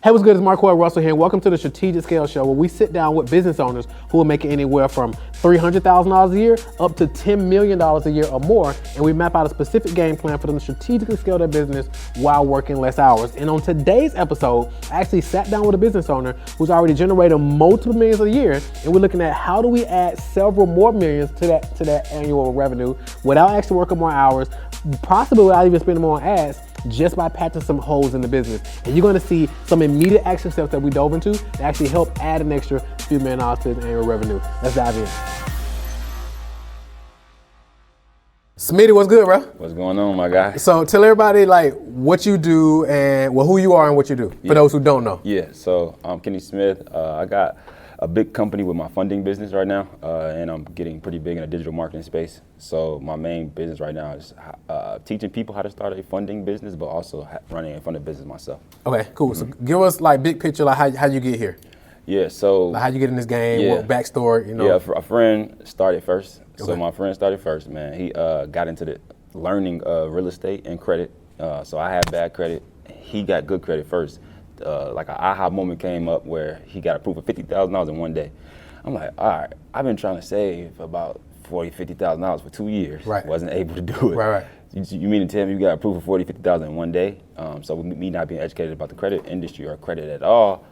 Hey, what's good? It's Marquel Russell here, and welcome to the Strategic Scale Show, where we sit down with business owners who are making anywhere from $300,000 a year up to $10 million a year or more, and we map out a specific game plan for them to strategically scale their business while working less hours. And on today's episode, I actually sat down with a business owner who's already generated multiple millions a year, and we're looking at how do we add several more millions to that annual revenue without actually working more hours, possibly without even spending more on ads, just by patching some holes in the business. And you're gonna see some immediate action steps that we dove into that actually help add an extra few million dollars to the annual revenue. Let's dive in. Smitty, what's good, bro? What's going on, my guy? So tell everybody like what you do and who you are and what you do, for those who don't know. Yeah, so I'm Kenneth Smith. I got a big company with my funding business right now, and I'm getting pretty big in the digital marketing space. So my main business right now is teaching people how to start a funding business, but also running a funding business myself. Okay, cool. So give us like big picture, like how you get here. Yeah, so like how you get in this game, what backstory, you know? Yeah, a friend started first. Okay. So my friend started first, man. He got into the learning real estate and credit. So I had bad credit. He got good credit first. Like an aha moment came up where he got approved for $50,000 in one day. I'm like, all right, I've been trying to save about $40,000, $50,000 for 2 years. Right. Wasn't able to do it. Right. You mean to tell me you got approved for $40,000, $50,000 in one day? So with me not being educated about the credit industry or credit at all,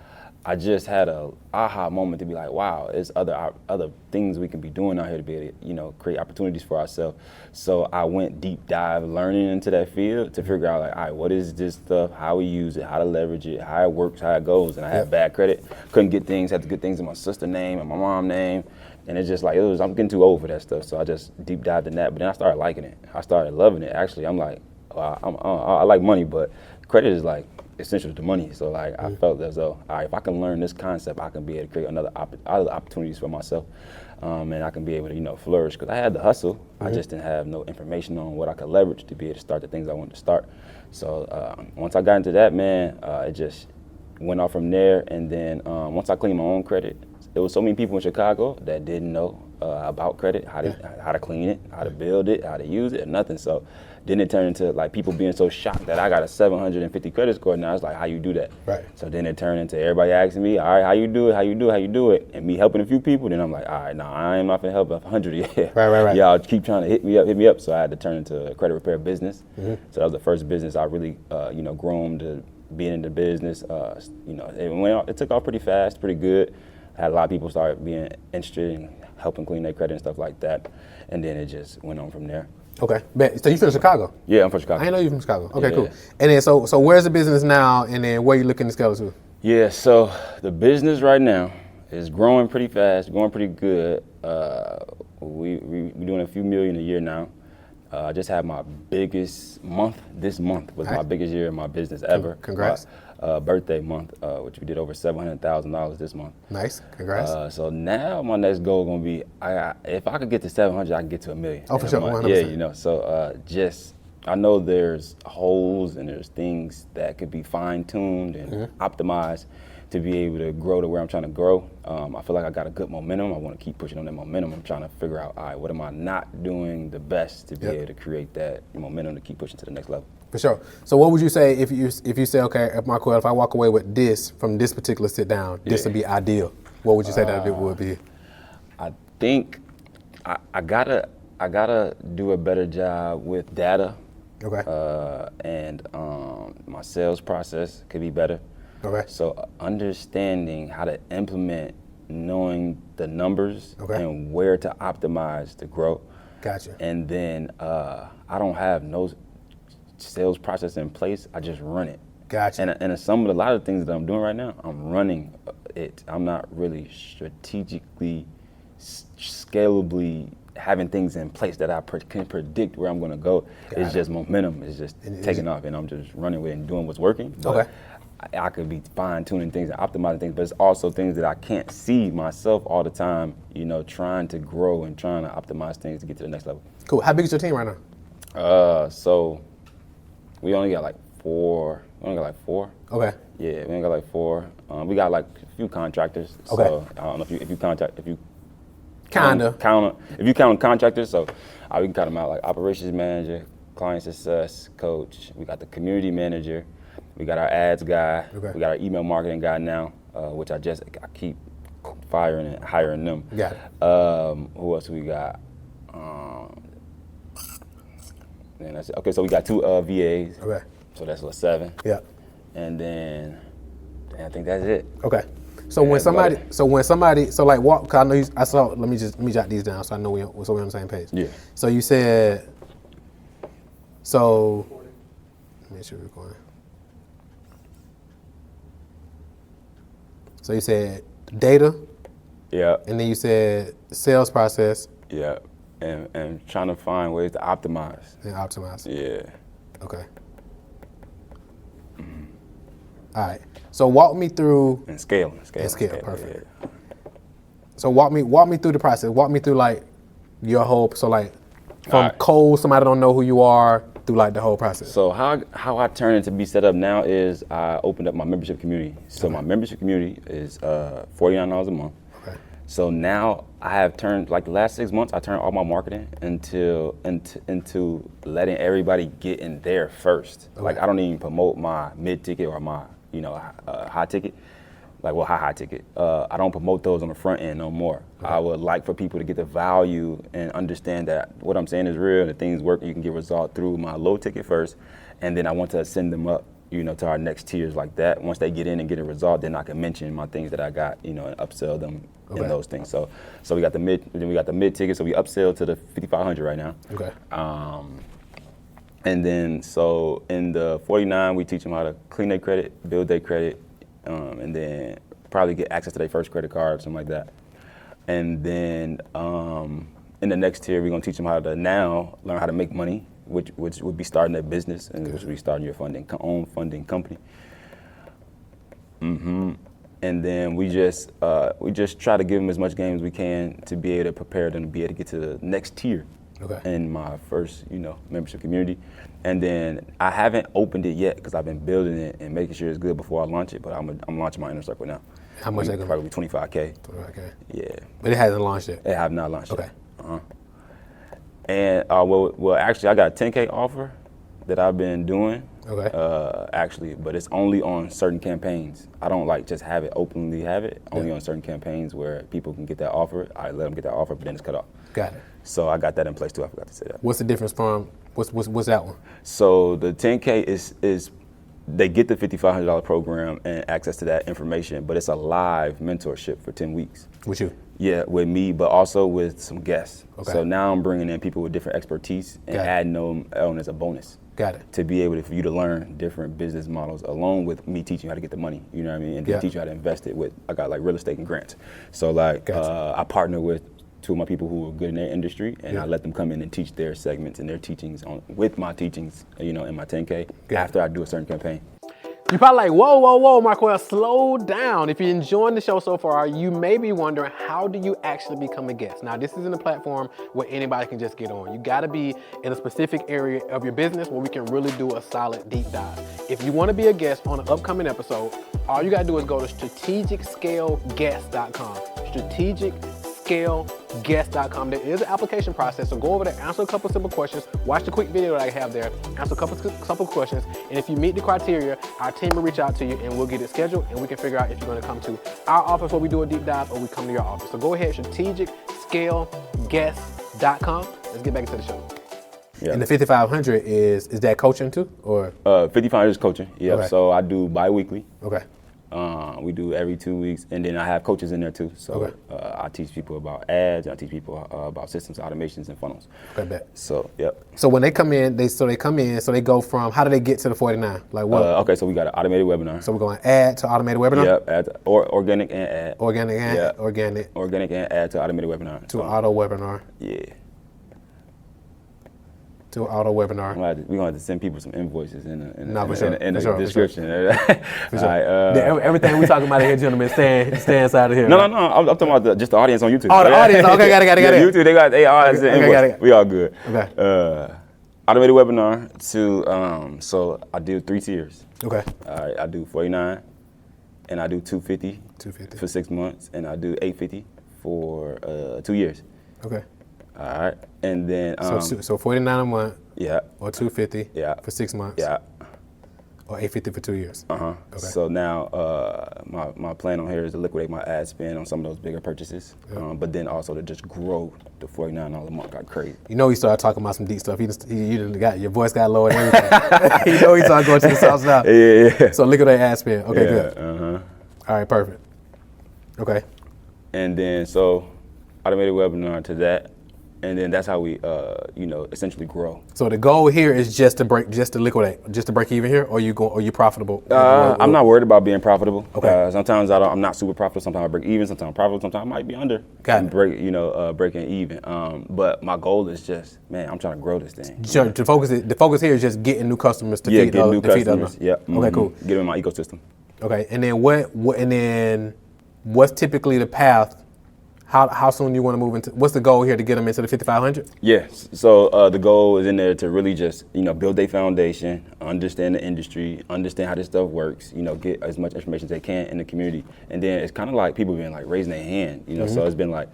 I just had a aha moment to be like, wow, there's other things we can be doing out here to be able to, create opportunities for ourselves. So I went deep dive learning into that field to figure out like, all right, what is this stuff, how we use it, how to leverage it, how it works, how it goes. And I had bad credit, couldn't get things, had to get things in my sister's name and my mom's name. And it's just like, I'm getting too old for that stuff. So I just deep dived in that, but then I started liking it. I started loving it. Actually, I'm like, I like money, but credit is like essential to money. So like I felt as though, all right, if I can learn this concept, I can be able to create other opportunities for myself, and I can be able to flourish. Because I had the hustle, I just didn't have no information on what I could leverage to be able to start the things I wanted to start. So once I got into that, man, it just went off from there. And then once I cleaned my own credit, there was so many people in Chicago that didn't know about credit, how to clean it, how to build it, how to use it, or nothing. So then it turned into like people being so shocked that I got a 750 credit score. Now it's like, how you do that? Right. So then it turned into everybody asking me, all right, how you do it, and me helping a few people. Then I'm like, all right, no, I ain't not gonna help 100 yet. Right. Y'all keep trying to hit me up. So I had to turn into a credit repair business. So that was the first business I really, grown to being in the business. It took off pretty fast, pretty good. I had a lot of people start being interested in helping clean their credit and stuff like that. And then it just went on from there. Okay, so you from Chicago? Yeah, I'm from Chicago. I didn't know you from Chicago. Okay, cool. And then so where's the business now, and then where you looking to scale to? Yeah, so the business right now is growing pretty fast, going pretty good. We're doing a few million a year now. I just had my biggest month. This month was my biggest year in my business ever. Congrats. Birthday month, which we did over $700,000 this month. Nice, congrats. So now my next goal is gonna be, if I could get to 700, I can get to $1 million. Oh, for sure, 100%. Yeah, so I know there's holes and there's things that could be fine-tuned and optimized to be able to grow to where I'm trying to grow. I feel like I got a good momentum. I want to keep pushing on that momentum. I'm trying to figure out, all right, what am I not doing the best to be able to create that momentum to keep pushing to the next level. For sure. So what would you say if you say, okay, Marquel, if I walk away with this from this particular sit down, this would be ideal? What would you say that it would be? I think I gotta do a better job with data. Okay. And my sales process could be better. Okay. So understanding how to implement, knowing the numbers and where to optimize to grow. Gotcha. And then I don't have no sales process in place. I just run it. Gotcha. And a lot of the things that I'm doing right now, I'm running it. I'm not really strategically, scalably having things in place that I can predict where I'm going to go. It's just momentum. It's just taking off, and I'm just running with it and doing what's working. But I could be fine-tuning things and optimizing things, but it's also things that I can't see myself all the time, trying to grow and trying to optimize things to get to the next level. Cool. How big is your team right now? So we only got like four. Okay. Yeah, we only got like 4. We got like a few contractors. Okay. So I don't know if you count contractors. So we can count them out like operations manager, client success coach. We got the community manager. We got our ads guy. Okay. We got our email marketing guy now, which I keep firing and hiring them. Got it. Who else we got? And that's it. Okay, so we got 2 VAs. Okay. So that's 7. Yeah. And then I think that's it. Okay. So when somebody, so like walk, cause I know let me jot these down so I know we're on the same page. Yeah. So you said, so, make sure we're recording. So you said data. Yeah. And then you said sales process. Yeah. And trying to find ways to optimize. And optimize. Yeah. Okay. All right. So walk me through. And scale. Perfect. Yeah. So walk me through the process. Walk me through like your whole. So like from right. cold, somebody don't know who you are, through like the whole process. So how I turn it to be set up now is I opened up my membership community. So my membership community is $49 a month. Okay. So now I have turned, like the last 6 months, I turned all my marketing into letting everybody get in there first. Okay. Like I don't even promote my mid-ticket or my high ticket. Like, well, high ticket. I don't promote those on the front end no more. Okay. I would like for people to get the value and understand that what I'm saying is real, that things work, you can get results through my low ticket first, and then I want to send them up, to our next tiers like that. Once they get in and get a result, then I can mention my things that I got, and upsell them in those things. So we got the mid ticket, so we upsell to the 5,500 right now. Okay. And then so in the 49, we teach them how to clean their credit, build their credit, and then probably get access to their first credit card, something like that. And then in the next tier, we're gonna teach them how to now learn how to make money, which would be starting a business, and which would be starting your own funding company. And then we just try to give them as much game as we can to be able to prepare them to be able to get to the next tier. Okay. In my first, membership community. And then I haven't opened it yet because I've been building it and making sure it's good before I launch it, but I'm launching my inner circle now. How much? Probably 25K. 25K. Yeah. But it hasn't launched yet? It have not launched okay. yet. And well, actually I got a 10K offer that I've been doing. Okay. Actually, but it's only on certain campaigns. I don't like just openly have it, only on certain campaigns where people can get that offer. I let them get that offer, but then it's cut off. Got it. So I got that in place too. I forgot to say that. What's the difference from what's that one? So the 10K is they get the $5,500 program and access to that information, but it's a live mentorship for 10 weeks. With you? Yeah, with me, but also with some guests. Okay. So now I'm bringing in people with different expertise and adding them on as a bonus. Got it. To be able for you to learn different business models along with me teaching you how to get the money, you know what I mean? And then teach you how to invest it I got like real estate and grants. So like I partner with 2 of my people who are good in their industry, and I let them come in and teach their segments and their teachings with my teachings, in my 10K after I do a certain campaign. You're probably like, whoa, Marquel, slow down. If you're enjoying the show so far, you may be wondering, how do you actually become a guest? Now, this isn't a platform where anybody can just get on. You gotta be in a specific area of your business where we can really do a solid deep dive. If you wanna be a guest on an upcoming episode, all you gotta do is go to strategicscaleguest.com. strategicscaleguest.com. There is an application process, so go over there, answer a couple simple questions, watch the quick video that I have there, answer a couple questions, and if you meet the criteria, our team will reach out to you and we'll get it scheduled, and we can figure out if you're gonna come to our office where we do a deep dive, or we come to your office. So go ahead, strategicscaleguest.com. Let's get back into the show. Yeah. And the 5,500 is that coaching too, or? 5,500 is coaching, yeah. Okay. So I do bi-weekly. Okay. We do every 2 weeks, and then I have coaches in there too. So I teach people about ads, I teach people about systems, automations, and funnels. Okay, bet. So, yep. So when they come in, they go from, how do they get to the 49? Like what? Okay, so we got an automated webinar. So we're going ad to automated webinar? Yep, organic and ad. Organic and organic. Organic and ad to automated webinar. To auto webinar. Yeah. To an auto webinar. We're going to have to send people some invoices in the description. For sure. Everything we talking about here, gentlemen, stay inside of here. No. I'm talking about just the audience on YouTube. Oh, the audience. Okay, got it. YouTube, they got audience and invoice. Got it. We all good. Okay. Automated webinar to, so I do 3 tiers. Okay. All right, I do 49, and I do 250 for 6 months, and I do 850 for 2 years. Okay. All right, and then so 49 a month. Yeah. Or 250. Yeah. For 6 months. Yeah. Or $850 for 2 years. Okay. So now my plan on here is to liquidate my ad spend on some of those bigger purchases, but then also to just grow the $49 a month. Got crazy. You know, he started talking about some deep stuff. You got your voice got lower and everything. You know, he started going to the south now. Yeah. So liquidate ad spend. Okay, good. All right, perfect. Okay. And then so automated webinar to that. And then that's how we, essentially grow. So the goal here is just to break even here, or are you profitable? I'm not worried about being profitable. Okay. Sometimes I'm not super profitable. Sometimes I break even. Sometimes I'm profitable. Sometimes I might be under. Got it. Breaking even. But my goal is just, man, I'm trying to grow this thing. Sure. The focus here is just getting new customers to feed new customers. customers. Yeah. Okay, cool. Get them in my ecosystem. Okay, and then what's typically the path? How soon do you want to move into? What's the goal here to get them into the 5,500? Yes. So the goal is in there to really just build their foundation, understand the industry, understand how this stuff works. Get as much information as they can in the community, and then it's kind of like people being like raising their hand. So it's been like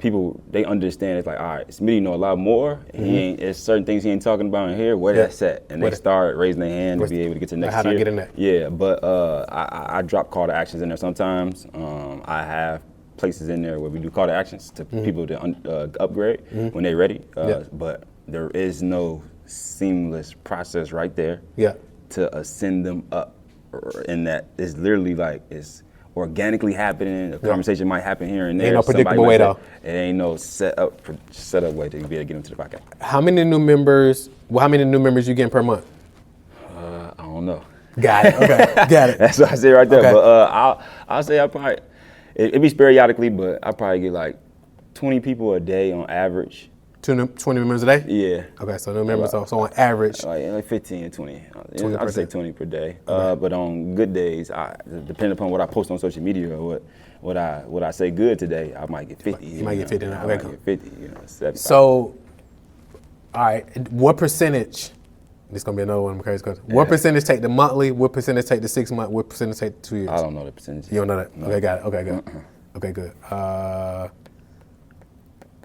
people they understand. It's like, all right, Smitty know a lot more. And there's certain things he ain't talking about in here. Where that's at, and they start raising their hand to be able to get to the next tier. How do I get in there? Yeah, but I drop call to actions in there sometimes. I have places in there where we do call to actions to people to upgrade when they're ready. But there is no seamless process right there to send them up. In that it's literally like it's organically happening. A conversation might happen here and there. Ain't no predictable way though. It ain't no set up way to be able to get them to the podcast. How many new members you getting per month? I don't know. Got it. Okay. Got it. That's what I say right there. Okay. But I'll say I probably. It be periodically, but I probably get like 20 people a day on average. 20 members a day? Yeah. Okay, so new members, so on average. Like 15 to 20. I'd say 20 per day. Okay. But on good days, depending upon what I post on social media or what I say good today, I might get 50. You might get 50 now. Okay, cool. Get 50, 75. So, all right, what percentage, this is going to be another one of my crazy questions. What percentage take the monthly, what percentage take the 6 month, what percentage take the 2 years? I don't know the percentage. You don't know that? No. Okay, got it. Okay, good. Okay, good.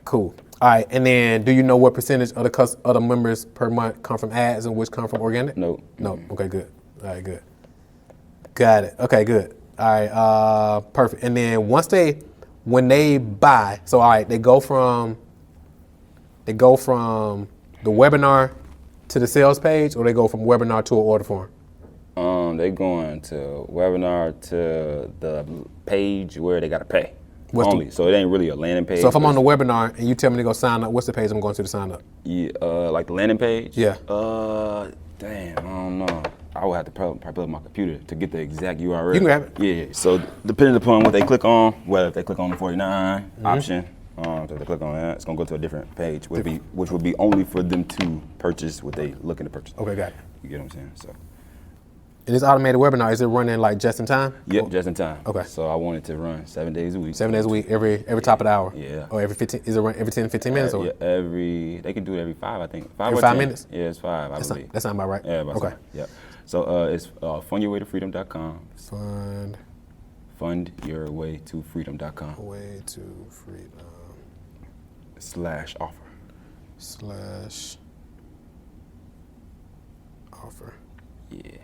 Cool. All right, and then do you know what percentage of the members per month come from ads and which come from organic? No. No. Okay, good. All right, good. Got it. Okay, good. All right, perfect. And then when they buy, so all right, they go from the webinar to the sales page, or they go from webinar to an order form? They going to webinar to the page where they got to pay. So it ain't really a landing page. So if I'm on the webinar and you tell me to go sign up, what's the page I'm going to sign up? Yeah, like the landing page? Yeah. Damn, I don't know. I would have to probably pull up my computer to get the exact URL. You can grab it. Yeah. So depending upon what they click on, whether if they click on the 49 option, so if they click on that, it's gonna go to a different page, which would be only for them to purchase what they looking to purchase. Okay, got it. You get what I'm saying? So. And this automated webinar, is it running like just in time? Yep, just in time. Okay. So I want it to run 7 days a week. 7 days a week, every top of the hour? Yeah. Or every 15, is it run every 10, 15 minutes? Or? Yeah, they can do it every 5, I think. 5 every or 5 10. minutes? Yeah, it's 5, I believe. That sounds about right. Yeah, okay. Yeah. So it's fundyourwaytofreedom.com. Fundyourwaytofreedom.com. Way to freedom. /offer. /offer. Yeah.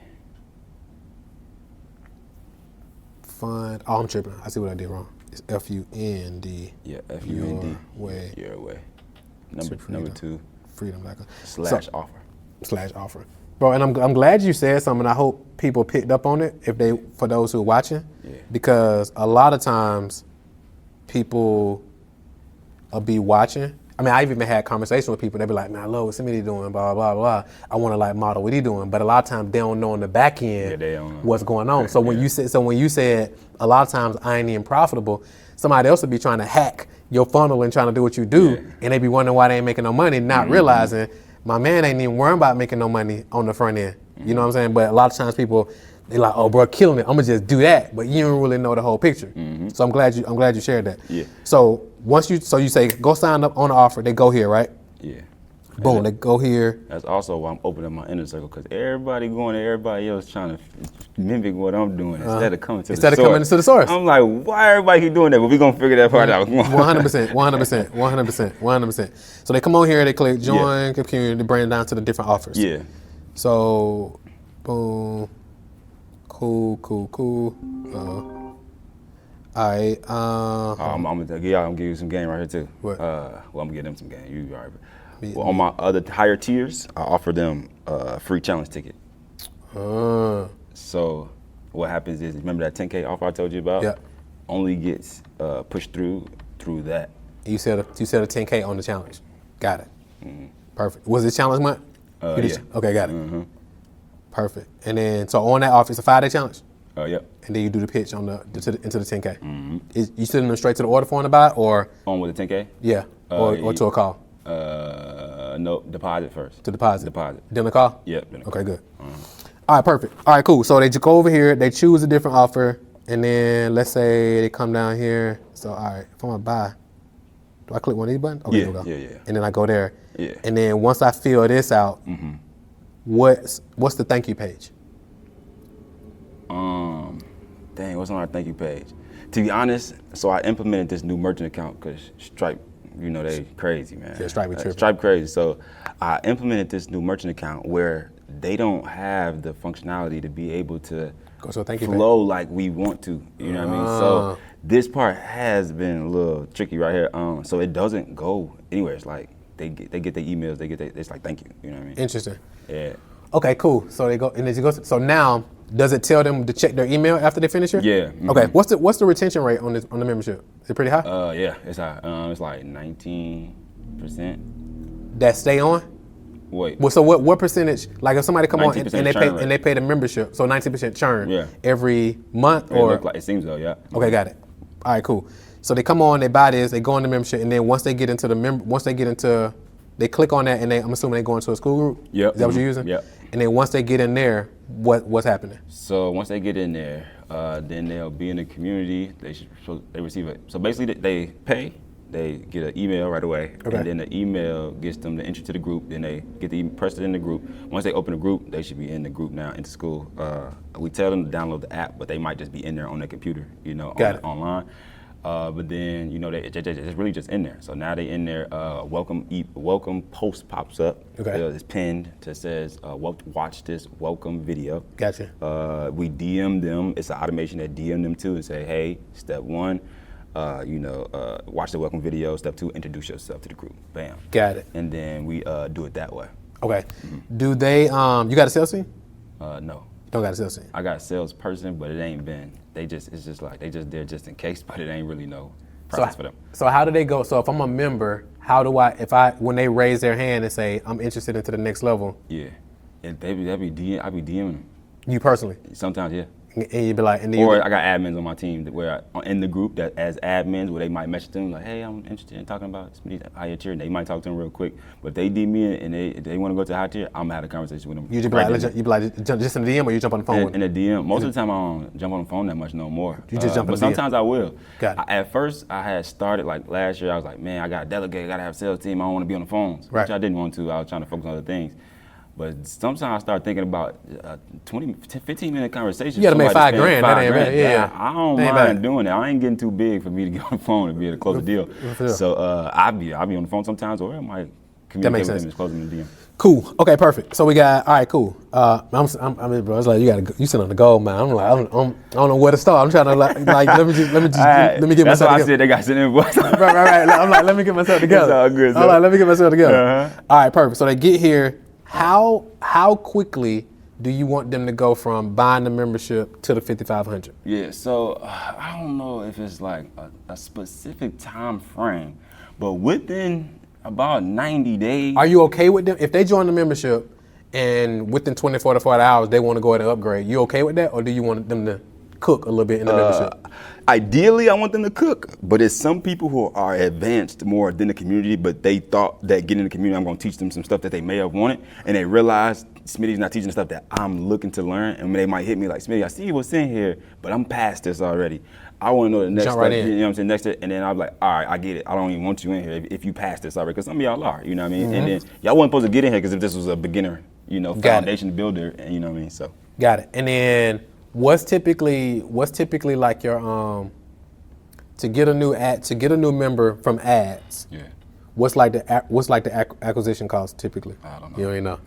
Fund. Oh, I'm tripping. I see what I did wrong. It's FUND. Yeah, FUND. Way. Your way. Number 2. Freedom.com. /offer. Bro, and I'm glad you said something. I hope people picked up on it for those who are watching. Yeah. Because a lot of times people will be watching. I mean, I've even had conversations with people. They be like, man, I love what Smitty doing, blah, blah, blah. I want to like model what he doing. But a lot of times they don't know on the back end what's going on. So when you said a lot of times I ain't even profitable, somebody else would be trying to hack your funnel and trying to do what you do. Yeah. And they be wondering why they ain't making no money, not realizing my man ain't even worrying about making no money on the front end. You know what I'm saying? But a lot of times people, they like, oh, bro, killing it. I'm gonna just do that, but you don't really know the whole picture. So I'm glad you shared that. Yeah. So you say go sign up on the offer. They go here, right? Yeah. Boom. They go here. That's also why I'm opening my inner circle, because everybody going to everybody else trying to mimic what I'm doing instead of coming to the source. I'm like, why everybody keep doing that? But we gonna figure that part out. 100%. So they come on here. They click join community. They bring it down to the different offers. Yeah. So, boom. Cool. All right. I'm gonna give you some game right here too. What? Well, I'm gonna give them some game. You all right? Well, on my other higher tiers, I offer them a free challenge ticket. So what happens is, remember that 10K offer I told you about? Yeah. Only gets pushed through that. You said a 10K on the challenge. Got it. Perfect. Was it challenge month? Yeah. Okay, got it. Perfect. And then so on that offer, it's a 5-day challenge. Yep. And then you do the pitch on into the 10K. You sending them straight to the order form to buy, or On with the 10K? yeah, or to a call? No, deposit first. To deposit. Deposit. Then the call? Yep. Then the Okay, good. All right, perfect. All right, cool. So they just go over here, they choose a different offer, and then let's say they come down here. So all right, if I want to buy, do I click one of these buttons? Okay, Yeah, here we go. yeah. And then I go there. Yeah. And then once I fill this out, what's the thank you page? Dang, what's on our thank you page? To be honest, so I implemented this new merchant account because Stripe, you know, they crazy, man. Yeah, Stripe be tripping. Stripe crazy. So I implemented this new merchant account where they don't have the functionality to be able to Go to a thank you flow like we want to. You know what I mean? So this part has been a little tricky right here. So it doesn't go anywhere. It's like they get their emails, it's like thank you. You know what I mean? Interesting. Yeah. Okay, cool. So they go and then so now does it tell them to check their email after they finish it? Yeah. Okay. What's the retention rate on the membership? Is it pretty high? Yeah, it's high. It's like 19%. That stay on? Wait. Well, so what percentage? Like if somebody come on and 19% they churn pay rate. and they pay the membership, so 19% churn Yeah. every month, It or look like, it seems though, yeah. okay, got it. All right, cool. So they come on, they buy this, they go into membership, and then once they get into they click on that, and I'm assuming they go into a school group. Yep. Is that what you're using? Yep. And then once they get in there, what's happening? So once they get in there, then they'll be in the community. They receive it. So basically, they pay. They get an email right away, Okay. and then the email gets them the entry to the group. Then they get the press it in the group. Once they open the group, they should be in the group now into school. We tell them to download the app, but they might just be in there on their computer, you know, online. But then, you know, it's really just in there. So now they in there. Welcome post pops up. Okay. It's pinned that says, "Watch this welcome video." Gotcha. We DM them. It's an automation that DM them too and say, "Hey, step 1, watch the welcome video. Step 2, introduce yourself to the group." Bam. Got it. And then we do it that way. Okay. Do they? You got a sales team? No. Don't got a sales team. I got a salesperson, but it ain't been. It's just like they just there just in case, but it ain't really no process for them. So how do they go? So if I'm a member, how do when they raise their hand and say I'm interested into the next level? Yeah, and I be DMing them. You personally? Sometimes, yeah. And you be like, Or I got admins on my team where in the group that as admins where they might message them like, "Hey, I'm interested in talking about Smitty higher tier," and they might talk to them real quick. But if they DM me and they want to go to high tier, I'm gonna have a conversation with them. You just be like, just in the DM, or you jump on the phone with them? In the DM. Most of the time I don't jump on the phone that much no more. You just jump in But the DM. sometimes I will. Got it. At first I had started like last year. I was like, man, I got to delegate. I got to have a sales team. I don't want to be on the phones, Right. which I didn't want to. I was trying to focus on other things. But sometimes I start thinking about 15-minute conversations. You gotta make $5,000. That ain't bad. Yeah. I don't mind doing that. I ain't getting too big for me to get on the phone and be able to close the deal. Sure. So I'll be on the phone sometimes, or I might communicate makes with them sense. and close them in the DM. Cool. Okay, perfect. So we got, all right, cool. I mean, bro, it's like you sit on the gold, man. I'm like, I don't know where to start. I'm trying to let me get That's myself why I together. said they got sent invoice. right. I'm like, let me get myself together. It's all good, I'm sir. like, let me get myself together. Uh-huh. All right, perfect. So they get here. How quickly do you want them to go from buying the membership to the 5,500? Yeah, so I don't know if it's like a specific time frame, but within about 90 days. Are you okay with them if they join the membership and within 24 to 48 hours they want to go ahead and upgrade? You okay with that, or do you want them to cook a little bit in the membership? Ideally, I want them to cook, but it's some people who are advanced more than the community, but they thought that getting in the community, I'm going to teach them some stuff that they may have wanted, and they realize Smitty's not teaching the stuff that I'm looking to learn, and they might hit me like, Smitty, I see what's in here, but I'm past this already. I want to know the next Jump right step, in. you know what I'm saying, next step, and then I'm like, all right, I get it. I don't even want you in here if you pass this already, because some of y'all are, you know what I mean? And then y'all wasn't supposed to get in here because if this was a beginner, foundation builder, and you know what I mean, so. Got it. And then what's typically like your to get a new member from ads? Yeah. What's like the acquisition cost typically? I don't know. You don't even know.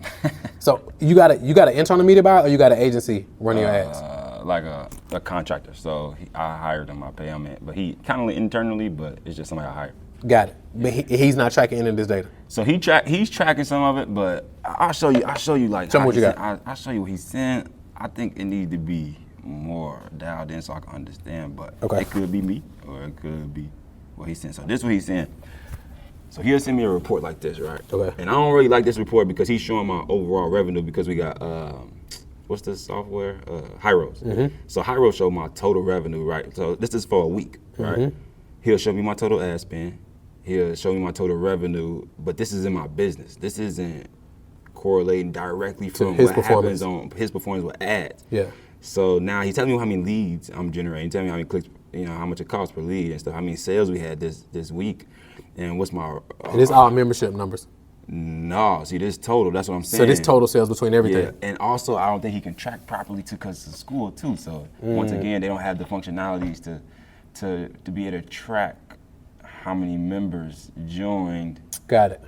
So you got an internal media buyer or you got an agency running your ads? like a contractor. So I hired him. I pay him, but he kind of internally, but it's just somebody I hired. Got it. But he's not tracking any of this data. So he's tracking some of it, but I'll show you like. Tell me what you got. I'll show you what he sent. I think it needs to be more dialed in so I can understand. But it could be me or it could be what he sent. So this is what he's saying. So he'll send me a report like this, right? Okay. And I don't really like this report because he's showing my overall revenue because we got what's the software? Hyros. Mm-hmm. So Hyros showed my total revenue, right? So this is for a week, right? Mm-hmm. He'll show me my total ad spend. He'll show me my total revenue, but this is in my business. This isn't correlating directly from his what performance. happens on his performance with ads. Yeah. So now he's telling me how many leads I'm generating, he's telling me how many clicks, how much it costs per lead and stuff, how many sales we had this week, and what's my. And this all membership numbers. No, see this total. That's what I'm saying. So this total sales between everything. Yeah, and also I don't think he can track properly too because it's a school too. So once again, they don't have the functionalities to be able to track how many members joined. Got it.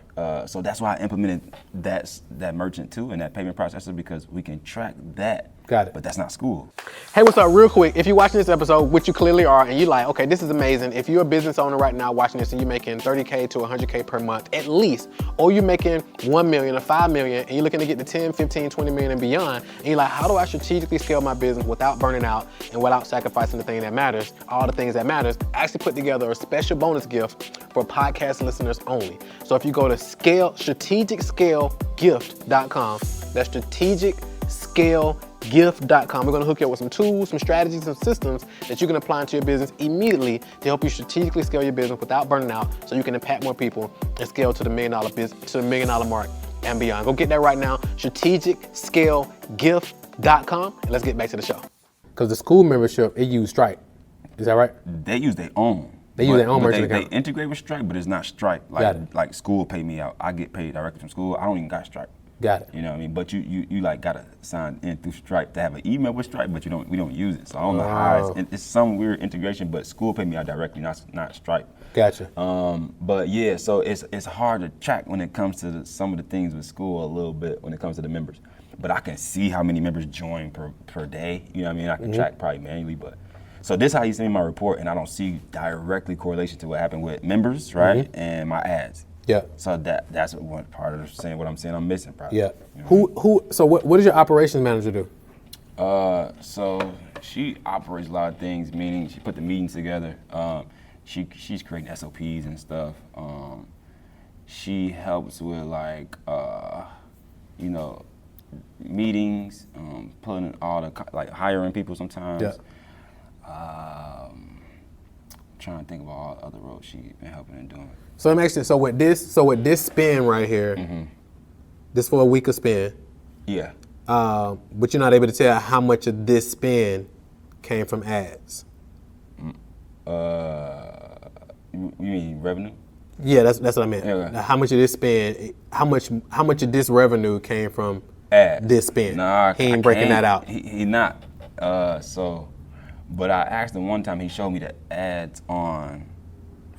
So that's why I implemented that merchant too and that payment processor because we can track that. Got it. But that's not school. Hey, what's up? Real quick, if you're watching this episode, which you clearly are, and you're like, okay, this is amazing. If you're a business owner right now watching this and you're making $30K to $100K per month at least, or you're making $1 million or $5 million, and you're looking to get to 10, 15, 20 million and beyond, and you're like, how do I strategically scale my business without burning out and without sacrificing the thing that matters, all the things that matters? I actually put together a special bonus gift for podcast listeners only. So if you go to strategicscalegift.com, that's strategicscalegift.com. We're gonna hook you up with some tools, some strategies, some systems that you can apply into your business immediately to help you strategically scale your business without burning out so you can impact more people and scale to the $1 million business, to the $1 million mark and beyond. Go get that right now, strategicscalegift.com, and let's get back to the show. Because the school membership, it use Stripe. Is that right? They use their own. They use their own merchant They account. integrate with Stripe, but it's not Stripe. Like school pay me out. I get paid directly from school. I don't even got Stripe. Got it. You know what I mean? But you like gotta sign in through Stripe to have an email with Stripe, but we don't use it. So I don't know how it's some weird integration, but school pay me out directly, not Stripe. Gotcha. But yeah, so it's hard to track when it comes to some of the things with school a little bit when it comes to the members. But I can see how many members join per day. You know what I mean? I can track probably manually, but so this is how you send me my report, and I don't see directly correlation to what happened with members, right, and my ads. Yeah. So that's one part of saying what I'm saying I'm missing probably. Yeah. You know So what does your operations manager do? So she operates a lot of things, meaning she put the meetings together. She's creating SOPs and stuff. She helps with like meetings, pulling all the like hiring people sometimes. Yeah. Trying to think of all the other roles she's been helping and doing. So let me ask you, so with this spin right here, this for a week of spin. Yeah. But you're not able to tell how much of this spin came from ads. You mean revenue? Yeah, that's what I meant. Yeah. Now, how much of this spin? How much of this revenue came from Ads. this spin? Nah, he ain't breaking that out. He not. But I asked him one time. He showed me the ads on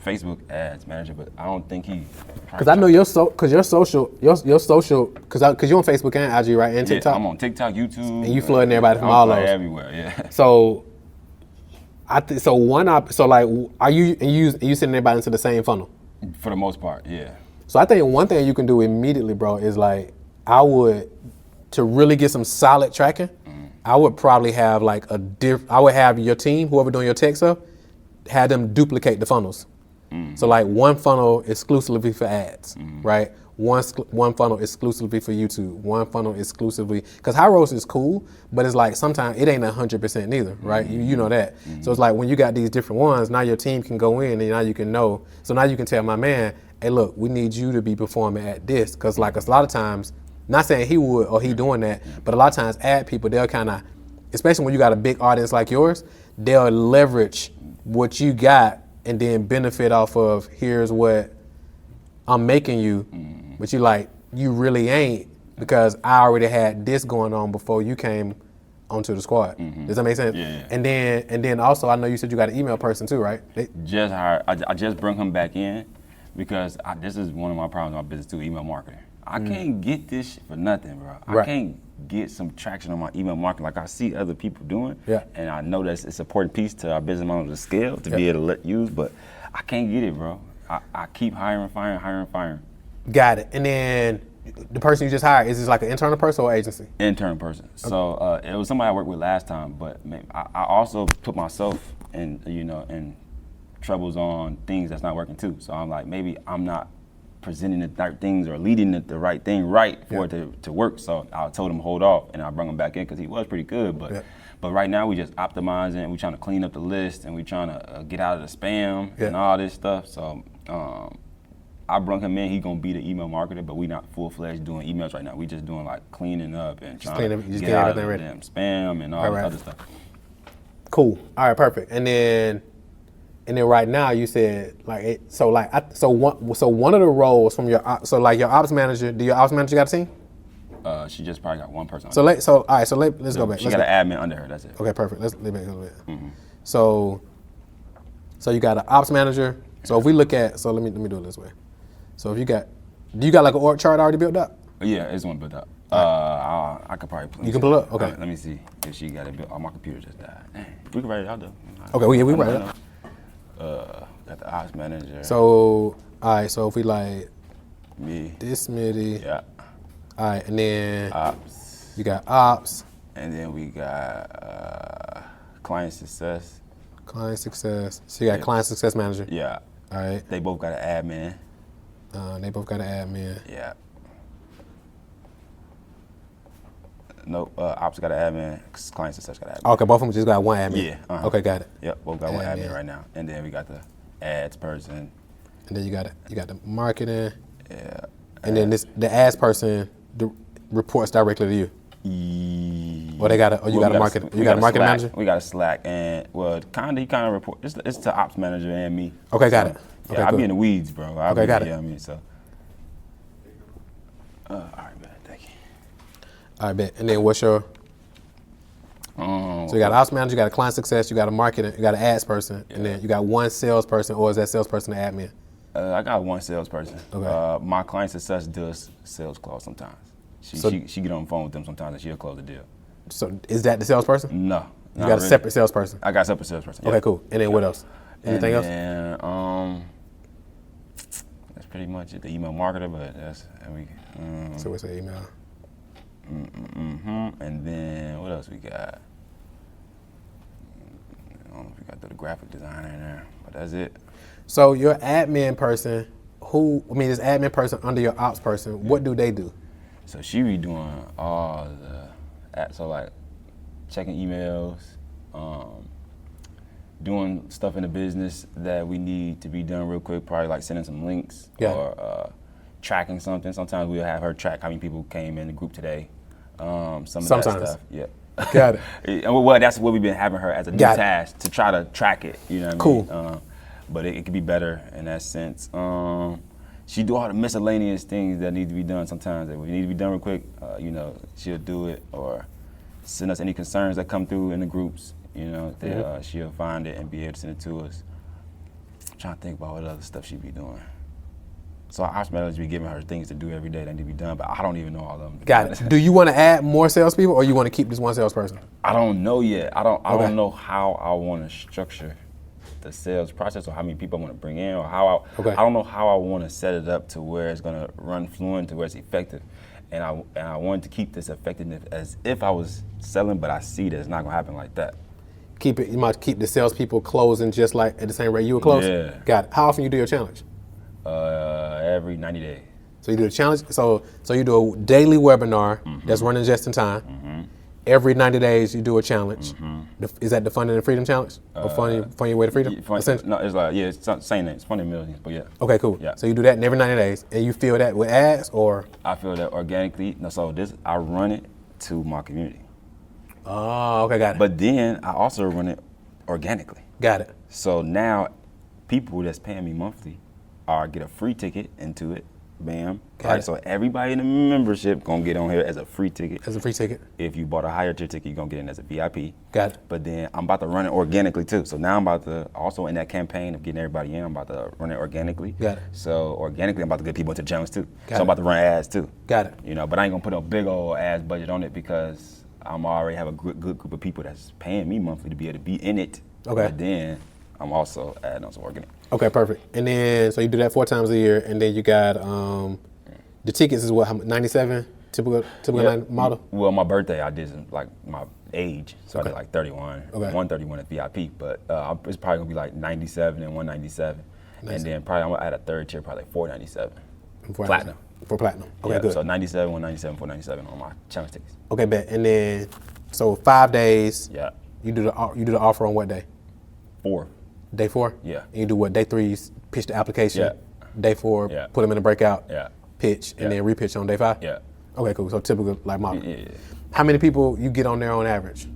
Facebook Ads Manager, but I don't think he. Because I know your social, because you're on Facebook and IG, right, and TikTok. Yeah, I'm on TikTok, YouTube, and you flooding everybody from all those. Everywhere, yeah. So, are you sending everybody into the same funnel? For the most part, yeah. So I think one thing you can do immediately, bro, is like to really get some solid tracking. I would probably have like I would have your team, whoever doing your tech stuff, have them duplicate the funnels. So like one funnel exclusively for ads, right? One funnel exclusively for YouTube. One funnel exclusively, because Hyros is cool, but it's like sometimes it ain't 100% neither, right? You know that. So it's like when you got these different ones, now your team can go in and now you can know. So now you can tell my man, hey, look, we need you to be performing at this, because like a lot of times, not saying he would or he doing that, but a lot of times ad people, they'll kind of, especially when you got a big audience like yours, they'll leverage what you got and then benefit off of, here's what I'm making you, but you really ain't, because I already had this going on before you came onto the squad. Does that make sense? Yeah. And then also, I know you said you got an email person too, right? Just hired. I just brought him back in because this is one of my problems in my business too, email marketing. I can't get this shit for nothing, bro. Right. I can't get some traction on my email marketing like I see other people doing. Yeah. And I know that it's an important piece to our business model to scale, to be able to let use, but I can't get it, bro. I keep hiring. Got it. And then the person you just hired, is this like an internal person or agency? Intern person. Okay. So it was somebody I worked with last time, but I also put myself in, in troubles on things that's not working too. So I'm like, maybe I'm not presenting the right things or leading the right thing for it to work. So I told him hold off, and I brought him back in because he was pretty good. But right now we just optimizing. We trying to clean up the list, and we trying to get out of the spam and all this stuff. So I brought him in. He gonna be the email marketer, but we not full fledged doing emails right now. We just doing like cleaning up and trying to get out of the damn spam and all this other stuff. Cool. All right, perfect. And then right now you said so one of the roles from your ops manager. Do your ops manager got a team? She just probably got one person. All right. So let's go back. She got an admin under her. That's it. Okay, perfect. Let's leave it a little bit. Mm-hmm. So you got an ops manager. So if we look at let me do it this way. So do you got like an org chart already built up? Yeah, it's one built up. I could probably pull it. You can pull it up? Okay. Let me see if she got it built. Oh, my computer just died. Dang. We can write it out though. Okay, we write it out. Got the ops manager. So, all right, so if we like me, this Smitty. Yeah. All right, and then ops. You got ops. And then we got client success. Client success. So you got client success manager. Yeah. All right. They both got an admin. They both got an admin. Yeah. Nope, ops got an admin, client success got an admin. Okay, both of them just got one admin. Yeah. Okay, got it. Yep, both got one admin right now. And then we got the ads person. And then you got the marketing. Yeah. And then the ads person reports directly to you. Or you got a marketing manager? We got a Slack, and he kind of report. It's to ops manager and me. Okay, got it. Okay, yeah, I be in the weeds, bro. Got it. Yeah, I mean, so. All right, man. Thank you. All right, bet. And then what's your? So you got an ops manager, you got a client success, you got a marketing, you got an ads person, and then you got one salesperson, or is that salesperson the admin? I got one salesperson. Okay. My client success does sales calls sometimes. She get on the phone with them sometimes and she'll close the deal. So is that the salesperson? No. You got a separate salesperson? I got a separate salesperson. Okay, cool. And then what else? Anything else? And that's pretty much it. The email marketer, but So what's the email? And then what else we got? I don't know if we got the graphic designer in there, but that's it. So your admin person, this admin person under your ops person, what do they do? So she be doing all like checking emails, doing stuff in the business that we need to be done real quick, probably like sending some links or tracking something. Sometimes we'll have her track how many people came in the group today. Some of that stuff. Yeah. Got it. Well, that's what we've been having her as a new task to try to track it. You know what I mean? Cool. But it could be better in that sense. She do all the miscellaneous things that need to be done sometimes. That we need to be done real quick, she'll do it or send us any concerns that come through in the groups. She'll find it and be able to send it to us. I'm trying to think about what other stuff she be doing. So our ops manager be giving her things to do every day that need to be done, but I don't even know all of them. Got it. Do you want to add more salespeople, or you want to keep this one salesperson? I don't know yet. I don't know how I want to structure the sales process, or how many people I want to bring in, or how I don't know how I want to set it up to where it's going to run fluent, to where it's effective. And I wanted to keep this effectiveness as if I was selling, but I see that it's not going to happen like that. You might keep the salespeople closing just like at the same rate you were closing? Yeah. Got it. How often you do your challenge? Every 90 days. So you do a challenge. So you do a daily webinar that's running just in time. Every 90 days you do a challenge. Is that the Funding and Freedom Challenge? Or Funding Your Way to Freedom? No, it's like, it's not saying that. It's Funding Millions, but yeah. Okay, cool. Yeah. So you do that in every 90 days, and you fill that with ads, or? I feel that organically. No, so I run it to my community. Oh, okay, got it. But then I also run it organically. Got it. So now people that's paying me monthly get a free ticket into it, Bam. Got All right, it. so everybody in the membership gonna get on here as a free ticket. As a free ticket. If you bought a higher tier ticket, you're gonna get in as a VIP. Got it. But then I'm about to run it organically too. So now I'm about to, also in that campaign of getting everybody in, I'm about to run it organically. Got it. So organically, I'm about to get people into the challenge too. Got so I'm it. about to run ads too. Got it. You know, but I ain't gonna put a big old ads budget on it because I'm already have a good group of people that's paying me monthly to be able to be in it. Okay. But then I'm also adding on some organic. Okay, perfect. And then, so you do that 4 times a year, and then you got the tickets is what, 97? Typical Yeah. model? Well, my birthday, I did some, like my age, so I did like 31, Okay. 131 at VIP, but it's probably gonna be like 97 and 197, and then probably I'm gonna add a third tier, probably like 497, platinum. For platinum. Okay, Yeah, good. So 97, 197, 497 on my challenge tickets. Okay, bet. And then, so 5 days. Yeah, You do the offer on what day? 4. Day 4? Yeah. And you do what? Day 3, you pitch the application. Yeah. Day 4, Yeah. put them in a breakout. Yeah. Pitch, and Yeah. then repitch on day 5? Yeah. Okay, cool. So typical like model. Yeah. How many people you get on there on average?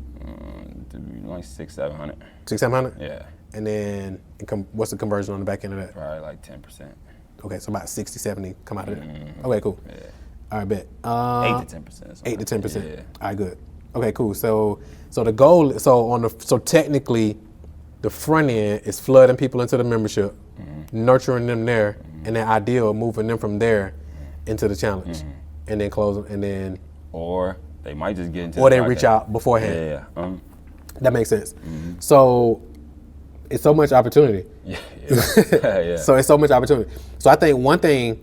Like 600, 700. 600, 700? Yeah, And then what's the conversion on the back end of that? probably like 10%. Okay, so about 60, 70 come out of there. Okay, cool. Yeah. All right, bet. 8 to 10%. 8 to 10%. Yeah. All right, good. Okay, cool. So the goal, so technically, the front end is flooding people into the membership, nurturing them there, and then ideal moving them from there into the challenge, and then close them, and then Or they might just get into or the they market. reach out beforehand. Yeah. That makes sense. So it's so much opportunity. Yeah. Yeah. So it's so much opportunity. So I think one thing,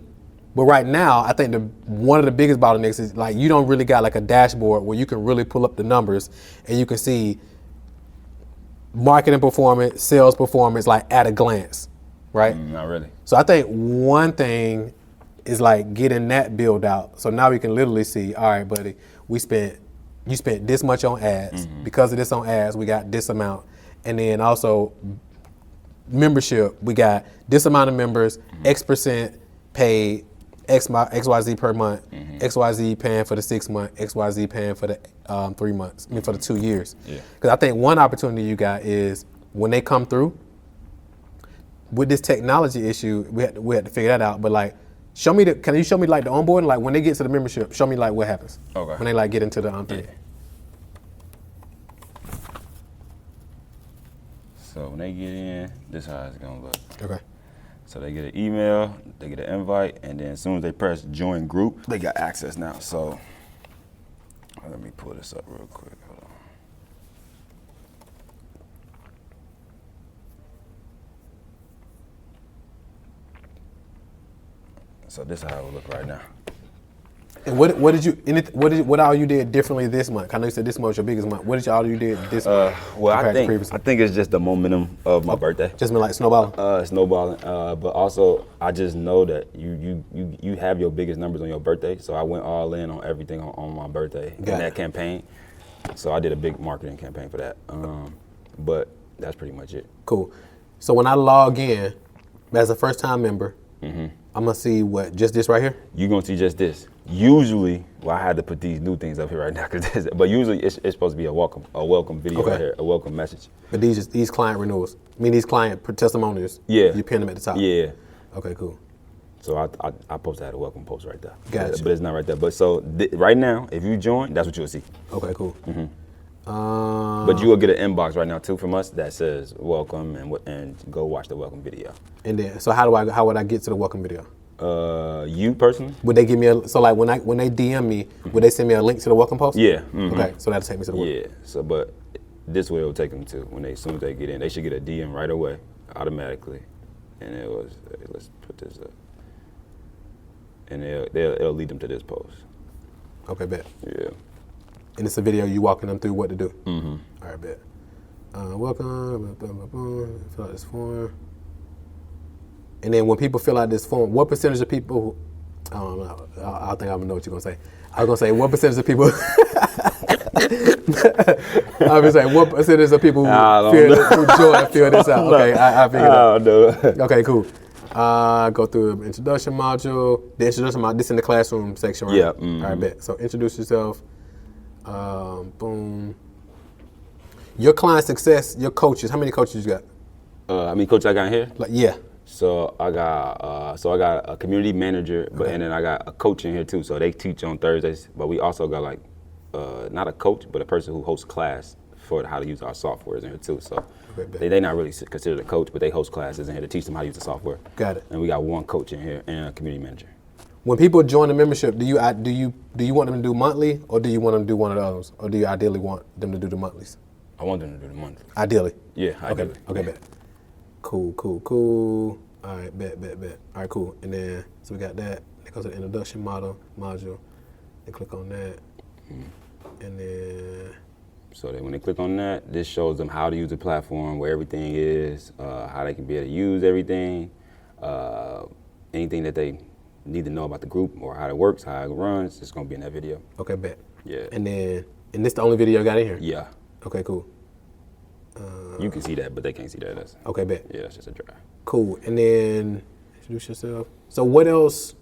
but right now, I think one of the biggest bottlenecks is like you don't really got like a dashboard where you can really pull up the numbers and you can see marketing performance, sales performance, like at a glance, right? Not really. So I think one thing is like getting that build out. So now we can literally see, all right, buddy, you spent this much on ads. Because of this on ads, we got this amount. And then also membership, we got this amount of members, X% paid, XYZ per month, XYZ paying for the 6 month, XYZ paying for the 3 months, for the 2 years. Yeah. Because I think one opportunity you got is when they come through, with this technology issue, we had to figure that out. But like, can you show me like the onboarding? Like when they get to the membership, show me like what happens. Okay. When they like get into the thing. Yeah. So when they get in, this is how it's gonna look. Okay. So they get an email, they get an invite, and then as soon as they press join group, they got access now. So let me pull this up real quick. Hold on. So this is how it will look right now. And what all you did differently this month? I know you said this month was your biggest month. What did all you did this month? Well, compared to previously? I think it's just the momentum of my birthday. Just been like snowballing. Snowballing, but also I just know that you have your biggest numbers on your birthday, so I went all in on everything on my birthday in that campaign. So I did a big marketing campaign for that, but that's pretty much it. Cool. So when I log in as a first time member, I'm gonna see what, just this right here? You're gonna see just this. Usually, well, I had to put these new things up here right now, but usually it's supposed to be a welcome video right here, a welcome message. But these client renewals, these client testimonials. Yeah. You pin them at the top. Yeah. Okay, cool. So I posted that a welcome post right there. Gotcha. But it's not right there. But so right now, if you join, that's what you'll see. Okay, cool. But you will get an inbox right now too from us that says welcome and go watch the welcome video. And then, so how would I get to the welcome video? You personally? Would they give me so like when they DM me, would they send me a link to the welcome post? Yeah. Okay, so that'll take me to the welcome. Yeah. So, but this way it'll take them to as soon as they get in, they should get a DM right away, automatically, and let's put this up, and it'll lead them to this post. Okay, bet. Yeah. And it's a video you walking them through what to do. All right, bet. Welcome. Fill out this form. And then when people fill out this form, what percentage of people? I don't know. I think I know what you're gonna say. I was gonna say what percentage of people? I was saying what percentage of people who join fill this out? Okay, I figured out. Okay, cool. Go through the introduction module. The introduction module. This in the classroom section, right? Yeah. All right, bet. So introduce yourself. Boom. Your client success. Your coaches. How many coaches you got? Coach, I got in here. Like, yeah. So I got a community manager, but and then I got a coach in here too. So they teach on Thursdays, but we also got like not a coach, but a person who hosts class for how to use our softwares in here too. So they not really considered a coach, but they host classes in here to teach them how to use the software. Got it. And we got one coach in here and a community manager. When people join the membership, do you want them to do monthly, or do you want them to do one of the others, or do you ideally want them to do the monthlies? I want them to do the monthly. Ideally. Yeah. Ideally. Okay. Bet. Cool. All right. Bet. All right. Cool. And then so we got that. It goes to the introduction module. They click on that, and then. So that when they click on that, this shows them how to use the platform, where everything is, how they can be able to use everything, anything that they need to know about the group or how it works, how it runs. It's gonna be in that video. Okay, bet. Yeah. And this the only video you got in here? Yeah. Okay, cool. You can see that, but they can't see that. Okay, bet. Yeah, that's just a drive. Cool. And then introduce yourself. So what else?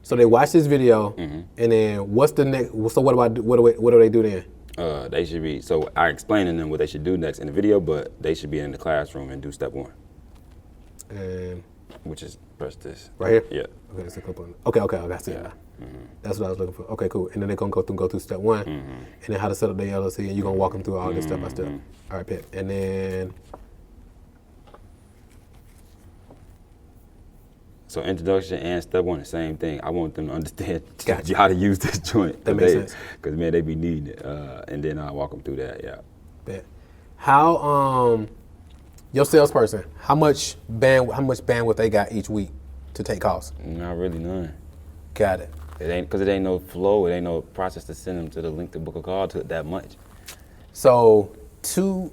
So they watch this video, and then what's the next? So what do they do then? They should be. So I explain to them what they should do next in the video, but they should be in the classroom and do step 1. And which is press this. Right here? Yeah. Okay, let's click on it. Okay, I see it. That's what I was looking for. Okay, cool. And then they're gonna go through step 1, and then how to set up their LLC, and you're gonna walk them through all this step by step. All right, Pip. And then. So introduction and step 1, the same thing. I want them to understand Gotcha. how to use this joint. That makes sense. Because man, they be needing it, and then I'll walk them through that. Yeah. Bet. How your salesperson? How much bandwidth they got each week to take calls? Not really none. Got it. It ain't no flow. It ain't no process to send them to the link to book a call to that much. So two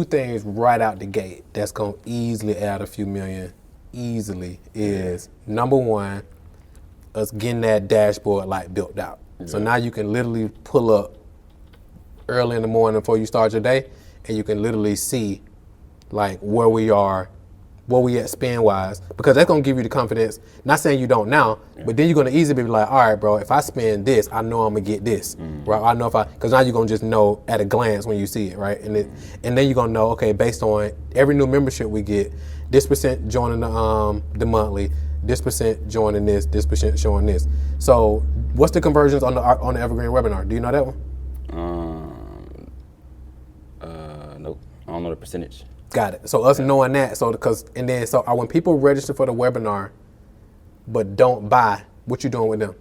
things right out the gate that's gonna easily add a few million. Easily is number 1, us getting that dashboard like built out. Yeah. So now you can literally pull up early in the morning before you start your day, and you can literally see like where we at spend wise, because that's gonna give you the confidence. Not saying you don't now, but then you're gonna easily be like, all right, bro, if I spend this, I know I'm gonna get this, right? I know because now you're gonna just know at a glance when you see it, right? And then you're gonna know, okay, based on every new membership we get, this percent joining the monthly, this percent joining this percent showing this. So what's the conversions on the Evergreen webinar? Do you know that one? Nope. I don't know the percentage. Got it. So us knowing that, so when people register for the webinar but don't buy, what you doing with them?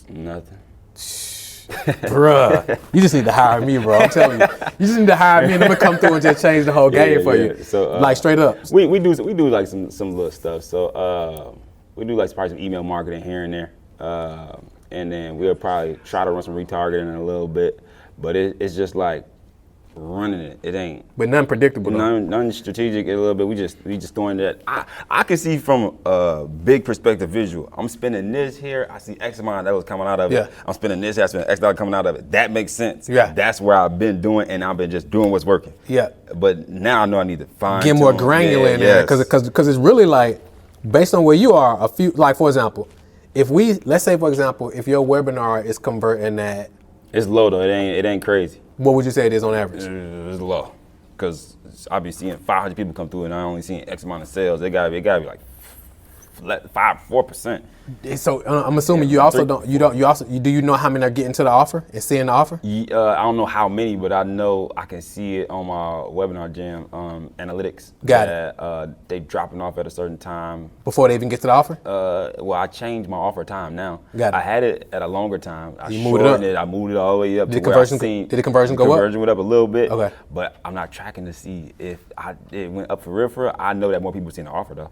Nothing. Bruh, you just need to hire me, bro. I'm telling you. You just need to hire me, and I'm gonna come through and just change the whole game for you. So, like straight up. We do like some little stuff. So we do like probably some email marketing here and there, and then we'll probably try to run some retargeting in a little bit. But it's just like running it. It ain't. But nothing predictable. None strategic. A little bit. We just throwing that. I can see from a big perspective visual. I'm spending this here. I see X amount that was coming out of it. I'm spending this here. I spend X dollar coming out of it. That makes sense. Yeah. That's where I've been doing, and I've been just doing what's working. Yeah. But now I know I need to get more granular in there, because it's really like based on where you are. A few, like for example, let's say for example, if your webinar is converting at. It's low though. It ain't crazy. What would you say it is on average? It's low, because I be seeing 500 people come through, and I only seeing X amount of sales. It gotta be like 4%. So I'm assuming you also do you know how many are getting to the offer and seeing the offer? I don't know how many, but I know I can see it on my webinar jam analytics. Got it. They dropping off at a certain time before they even get to the offer. Well, I changed my offer time now. Got it. I had it at a longer time. I moved it up. I moved it all the way up. Did the conversion go up? Conversion went up a little bit. Okay. But I'm not tracking to see if it went up for real. I know that more people seen the offer though.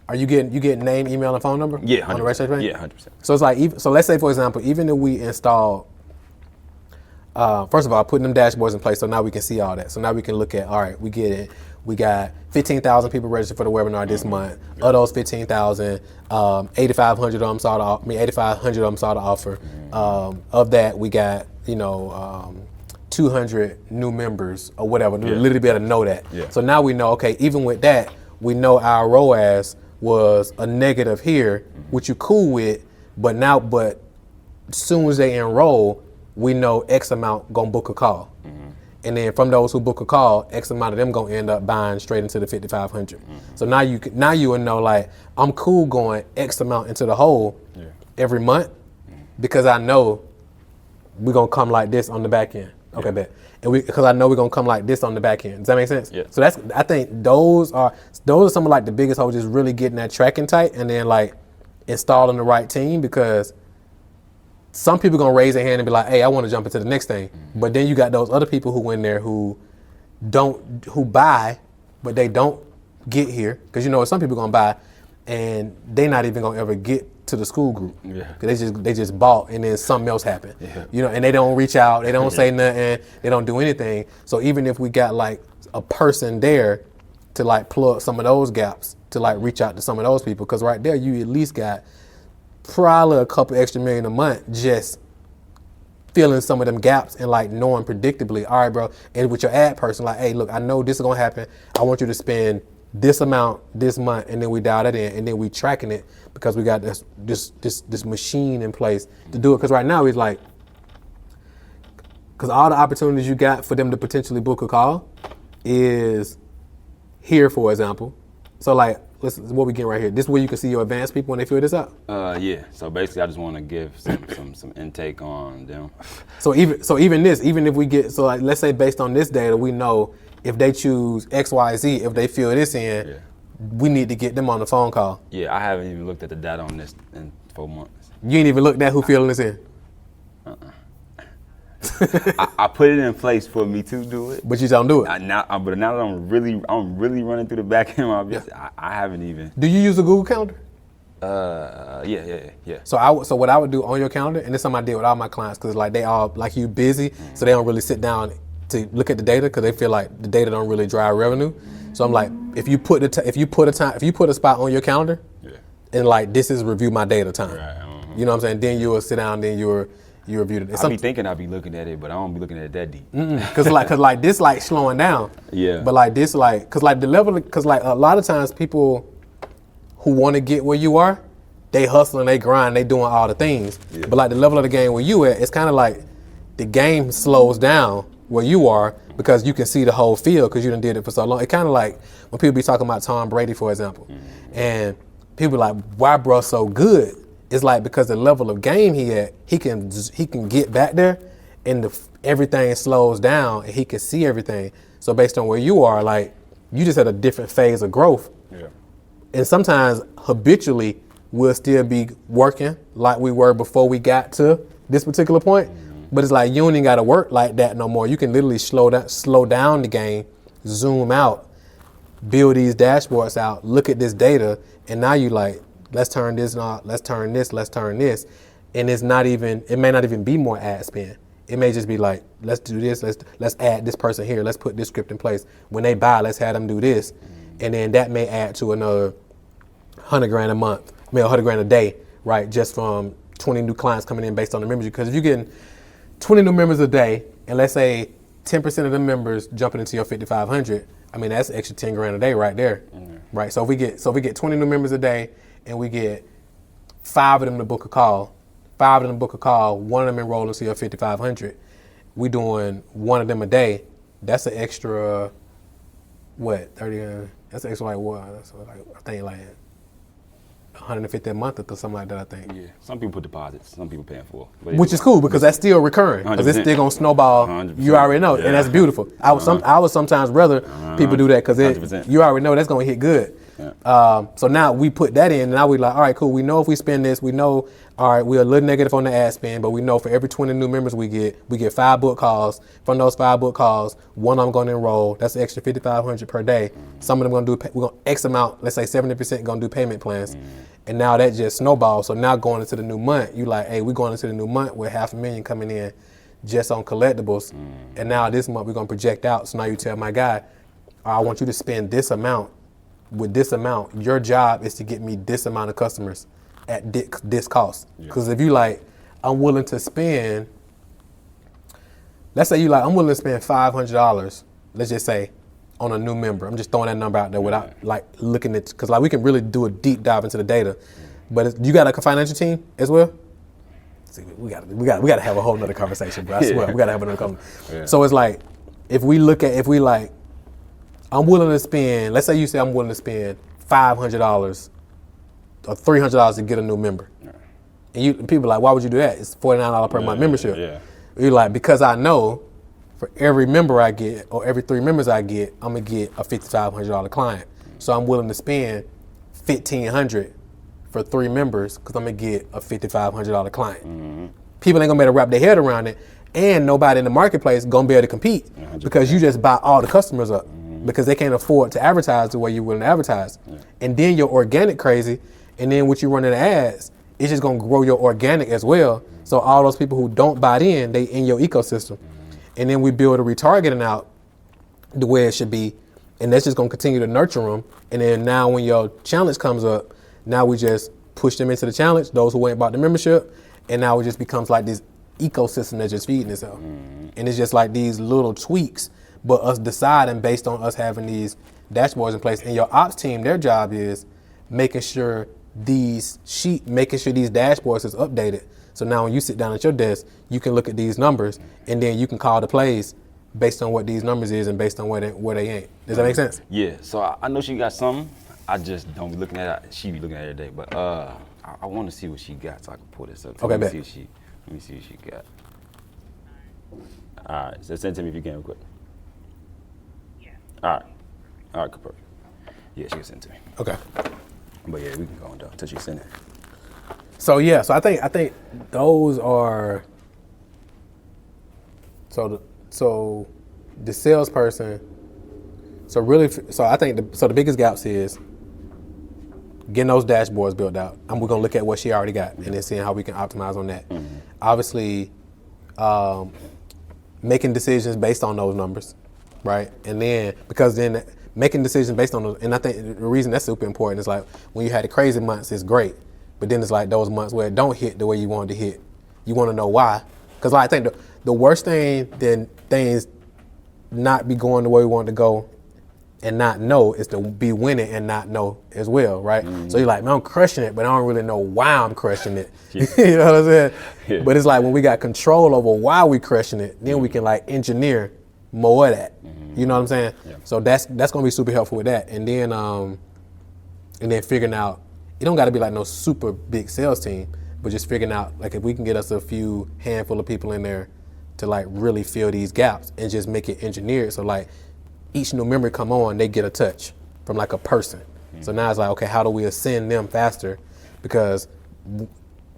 Are you getting name, email, and phone number? Yeah, 100%. On the research page? Yeah, 100%. So it's like, so let's say for example, even if we install, first of all, putting them dashboards in place, so now we can see all that. So now we can look at, all right, we get it. We got 15,000 people registered for the webinar this month. Of those 15,000, 8,500 of them saw the offer. Of that, we got 200 new members or whatever. Yeah. Literally be able to know that. Yeah. So now we know, okay, even with that, we know our ROAS was a negative here, which you cool with, but as soon as they enroll, we know X amount gonna book a call. And then from those who book a call, X amount of them gonna end up buying straight into the 5,500. So now you will know, like, I'm cool going X amount into the hole every month because I know we're gonna come like this on the back end. Okay, bet. And because I know we're gonna come like this on the back end. Does that make sense? Yeah. So I think those are some of like the biggest holes, just really getting that tracking tight and then like installing the right team, because some people gonna raise their hand and be like, hey, I want to jump into the next thing. But then you got those other people who in there who buy, but they don't get here. Because some people gonna buy and they not even gonna ever get to the school group. Yeah. Cause they just bought and then something else happened. Yeah. And they don't reach out, they don't say nothing, they don't do anything. So even if we got like a person there to like plug some of those gaps, to like reach out to some of those people, because right there you at least got probably a couple extra million a month just filling some of them gaps and like knowing predictably, all right, bro, and with your ad person, like, hey, look, I know this is gonna happen. I want you to spend this amount this month, and then we dial that in, and then we tracking it because we got this machine in place to do it. Because right now it's like, because all the opportunities you got for them to potentially book a call is here, for example. So like, what we get right here. This is where you can see your advanced people when they fill this out. Yeah. So basically, I just want to give some intake on them. So even if we get, so like, let's say based on this data, we know if they choose X, Y, Z, if they fill this in, we need to get them on the phone call. Yeah, I haven't even looked at the data on this in 4 months. You ain't even looked at who filling this in. I put it in place for me to do it, but you don't do it. But now that I'm really running through the back end of my business, I haven't even. Do you use a Google Calendar? Yeah. So what I would do on your calendar, and this is something I did with all my clients, because like they all like you busy, so they don't really sit down to look at the data because they feel like the data don't really drive revenue. So I'm like, if you put a spot on your calendar, and like this is review my data time, you know what I'm saying? Then you will sit down, then you review it. I be thinking I be looking at it, but I don't be looking at it that deep. Cause like this like slowing down. Yeah. But like this like, cause like the level, cause like a lot of times people who want to get where you are, they hustling, they grind, they doing all the things. Yeah. But like the level of the game where you at, it's kind of like the game slows down where you are because you can see the whole field because you done did it for so long. It kind of like when people be talking about Tom Brady, for example, and people like, why bro so good? It's like because the level of game he at, he can get back there, and everything slows down, and he can see everything. So based on where you are, like you just at a different phase of growth. Yeah. And sometimes habitually we'll still be working like we were before we got to this particular point, but it's like you don't even got to work like that no more. You can literally slow down the game, zoom out, build these dashboards out, look at this data, and now you like, let's turn this on, let's turn this, and it may not even be more ad spend. It may just be like, let's do this, let's add this person here, let's put this script in place. When they buy, let's have them do this, and then that may add to another $100,000 a month, $100,000 a day, right? Just from 20 new clients coming in based on the membership. Because if you're getting 20 new members a day, and let's say 10% of the members jumping into your 5,500, I mean that's an extra $10,000 a day right there, right? So if we get 20 new members a day, and we get 5 of them to book a call, one of them enroll into your 5,500, we doing one of them a day. That's an extra, what, 30? That's an extra like what? That's like, I think like $150 a month or something like that, I think. Yeah, some people put deposits, some people paying for it. Which is cool because that's still recurring. Because it's still gonna snowball. 100%. You already know, and that's beautiful. I would sometimes rather people do that because you already know that's gonna hit good. Yeah. So now we put that in, and now we like, all right, cool. We know if we spend this, we know, all right, we're a little negative on the ad spend, but we know for every 20 new members we get 5 book calls. From those 5 book calls, one of them going to enroll. That's an extra 5,500 per day. Some of them going to do, we're going to X amount, let's say 70% going to do payment plans. And now that just snowballs. So now going into the new month, you like, hey, we're going into the new month with $500,000 coming in just on collectibles. And now this month we're going to project out. So now you tell my guy, I want you to spend this amount. With this amount, your job is to get me this amount of customers at this cost. Because if you like, I'm willing to spend, let's say you like, I'm willing to spend $500, let's just say, on a new member. I'm just throwing that number out there without like looking at, because like we can really do a deep dive into the data. But you got a financial team as well? See, we got to have a whole nother conversation, bro. I swear, we got to have another conversation. So it's like, if we like, I'm willing to spend, let's say you say I'm willing to spend $500 or $300 to get a new member. Yeah. And people are like, why would you do that? It's $49 per month membership. Yeah. You're like, because I know for every member I get or every 3 members I get, I'm gonna get a $5,500 client. So I'm willing to spend $1,500 for 3 members because I'm gonna get a $5,500 client. Mm-hmm. People ain't gonna be able to wrap their head around it, and nobody in the marketplace gonna be able to compete 100%. Because you just buy all the customers up because they can't afford to advertise the way you're willing to advertise. Yeah. And then you're organic crazy, and then what you run in the ads, it's just gonna grow your organic as well. So all those people who don't buy in, they in your ecosystem. And then we build a retargeting out the way it should be, and that's just gonna continue to nurture them. And then now when your challenge comes up, now we just push them into the challenge, those who ain't bought the membership, and now it just becomes like this ecosystem that's just feeding itself. And it's just like these little tweaks, but us deciding based on us having these dashboards in place. And your ops team, their job is making sure these dashboards is updated. So now when you sit down at your desk, you can look at these numbers and then you can call the plays based on what these numbers is and based on where they ain't. Does that make sense? Yeah, so I know she got something. I just don't be looking at it. She be looking at it every day, but I want to see what she got so I can pull this up. Okay, let me see what she got. All right, so send it to me if you can real quick. Yeah. All right, perfect. Yeah, she can send it to me. Okay. But yeah, we can go on down until she send it. So yeah, so I think those are so the salesperson. So I think the biggest gaps is getting those dashboards built out, and we're gonna look at what she already got, and then seeing how we can optimize on that. Mm-hmm. Obviously, making decisions based on those numbers, right? And then because then making decisions based on those, and I think the reason that's super important is like when you had the crazy months, it's great, but then it's like those months where it don't hit the way you wanted to hit. You want to know why, because like, I think the worst thing than things not be going the way we want to go and not know is to be winning and not know as well, right? Mm-hmm. So you're like, man, I'm crushing it, but I don't really know why I'm crushing it. Yeah. You know what I'm saying? Yeah. But it's like when we got control over why we crushing it, then we can like engineer more of that. Mm-hmm. You know what I'm saying? Yeah. So that's gonna be super helpful with that. And then figuring out, it don't gotta be like no super big sales team, but just figuring out like if we can get us a few handful of people in there to like really fill these gaps and just make it engineered. So like each new member come on, they get a touch from like a person. Mm-hmm. So now it's like, okay, how do we ascend them faster? Because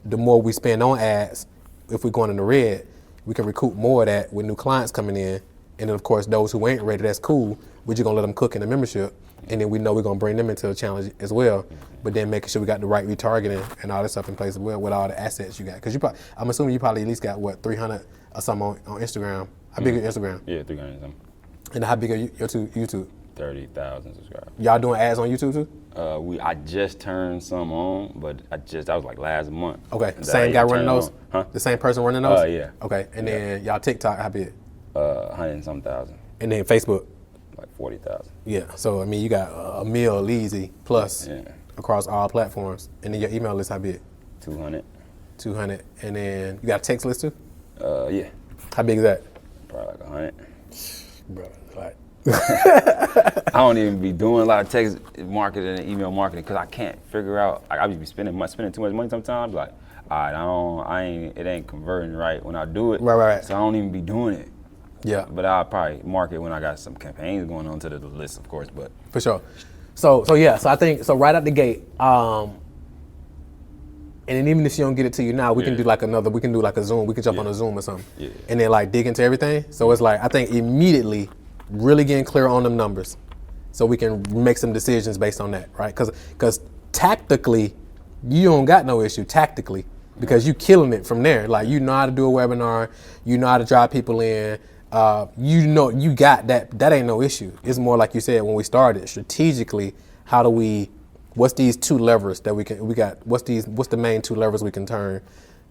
the more we spend on ads, if we're going in the red, we can recoup more of that with new clients coming in. And then of course, those who ain't ready, that's cool. We're just gonna let them cook in the membership. And then we know we're gonna bring them into the challenge as well. But then making sure we got the right retargeting and all this stuff in place as well with all the assets you got. Cause I'm assuming you probably at least got 300 or something on Instagram. How big is Instagram? Yeah, 300 something. And how big are your YouTube? 30,000 subscribers. Y'all doing ads on YouTube too? I just turned some on, but that was like last month. Okay, same guy running those? Huh? The same person running those? Yeah. Okay, and then y'all TikTok, how big? 100 and some thousand. And then Facebook? Like 40,000. Yeah, so I mean you got a meal easy plus across all platforms. And then your email list, how big? 200. 200, and then you got a text list too? Yeah. How big is that? Probably like 100. Bro, like. I don't even be doing a lot of text marketing and email marketing because I can't figure out. I be spending too much money sometimes. Like, all right, it ain't converting right when I do it. Right. So I don't even be doing it. Yeah. But I'll probably market when I got some campaigns going on to the list, of course. But for sure. So I think right out the gate. And then even if she don't get it to you now, we can do like a Zoom. We can jump on a Zoom or something. Yeah. And then like dig into everything. So it's like, I think immediately really getting clear on them numbers so we can make some decisions based on that, right? Because tactically, you don't got no issue tactically because you killing it from there. Like you know how to do a webinar, you know how to drive people in, you got that ain't no issue. It's more like you said when we started, strategically, what's these 2 levers that what's the main 2 levers we can turn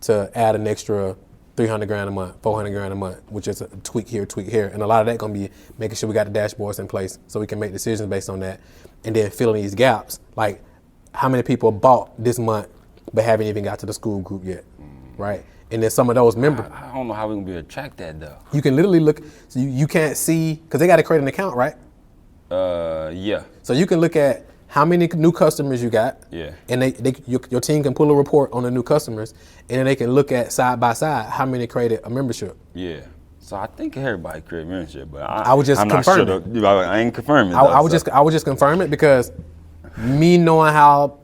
to add an extra $300,000 a month, $400,000 a month, which is a tweak here. And a lot of that gonna be making sure we got the dashboards in place so we can make decisions based on that. And then filling these gaps, like how many people bought this month but haven't even got to the school group yet, right? And then some of those members, I don't know how we gonna be able to track that though. you can literally look, so you can't see, because they got to create an account, right? Yeah. So you can look at how many new customers you got. Yeah. And your team can pull a report on the new customers, and then they can look at side by side how many created a membership. Yeah. So I think everybody create membership, but I would just I'm confirm not sure I ain't confirming. I would just confirm it, because me knowing how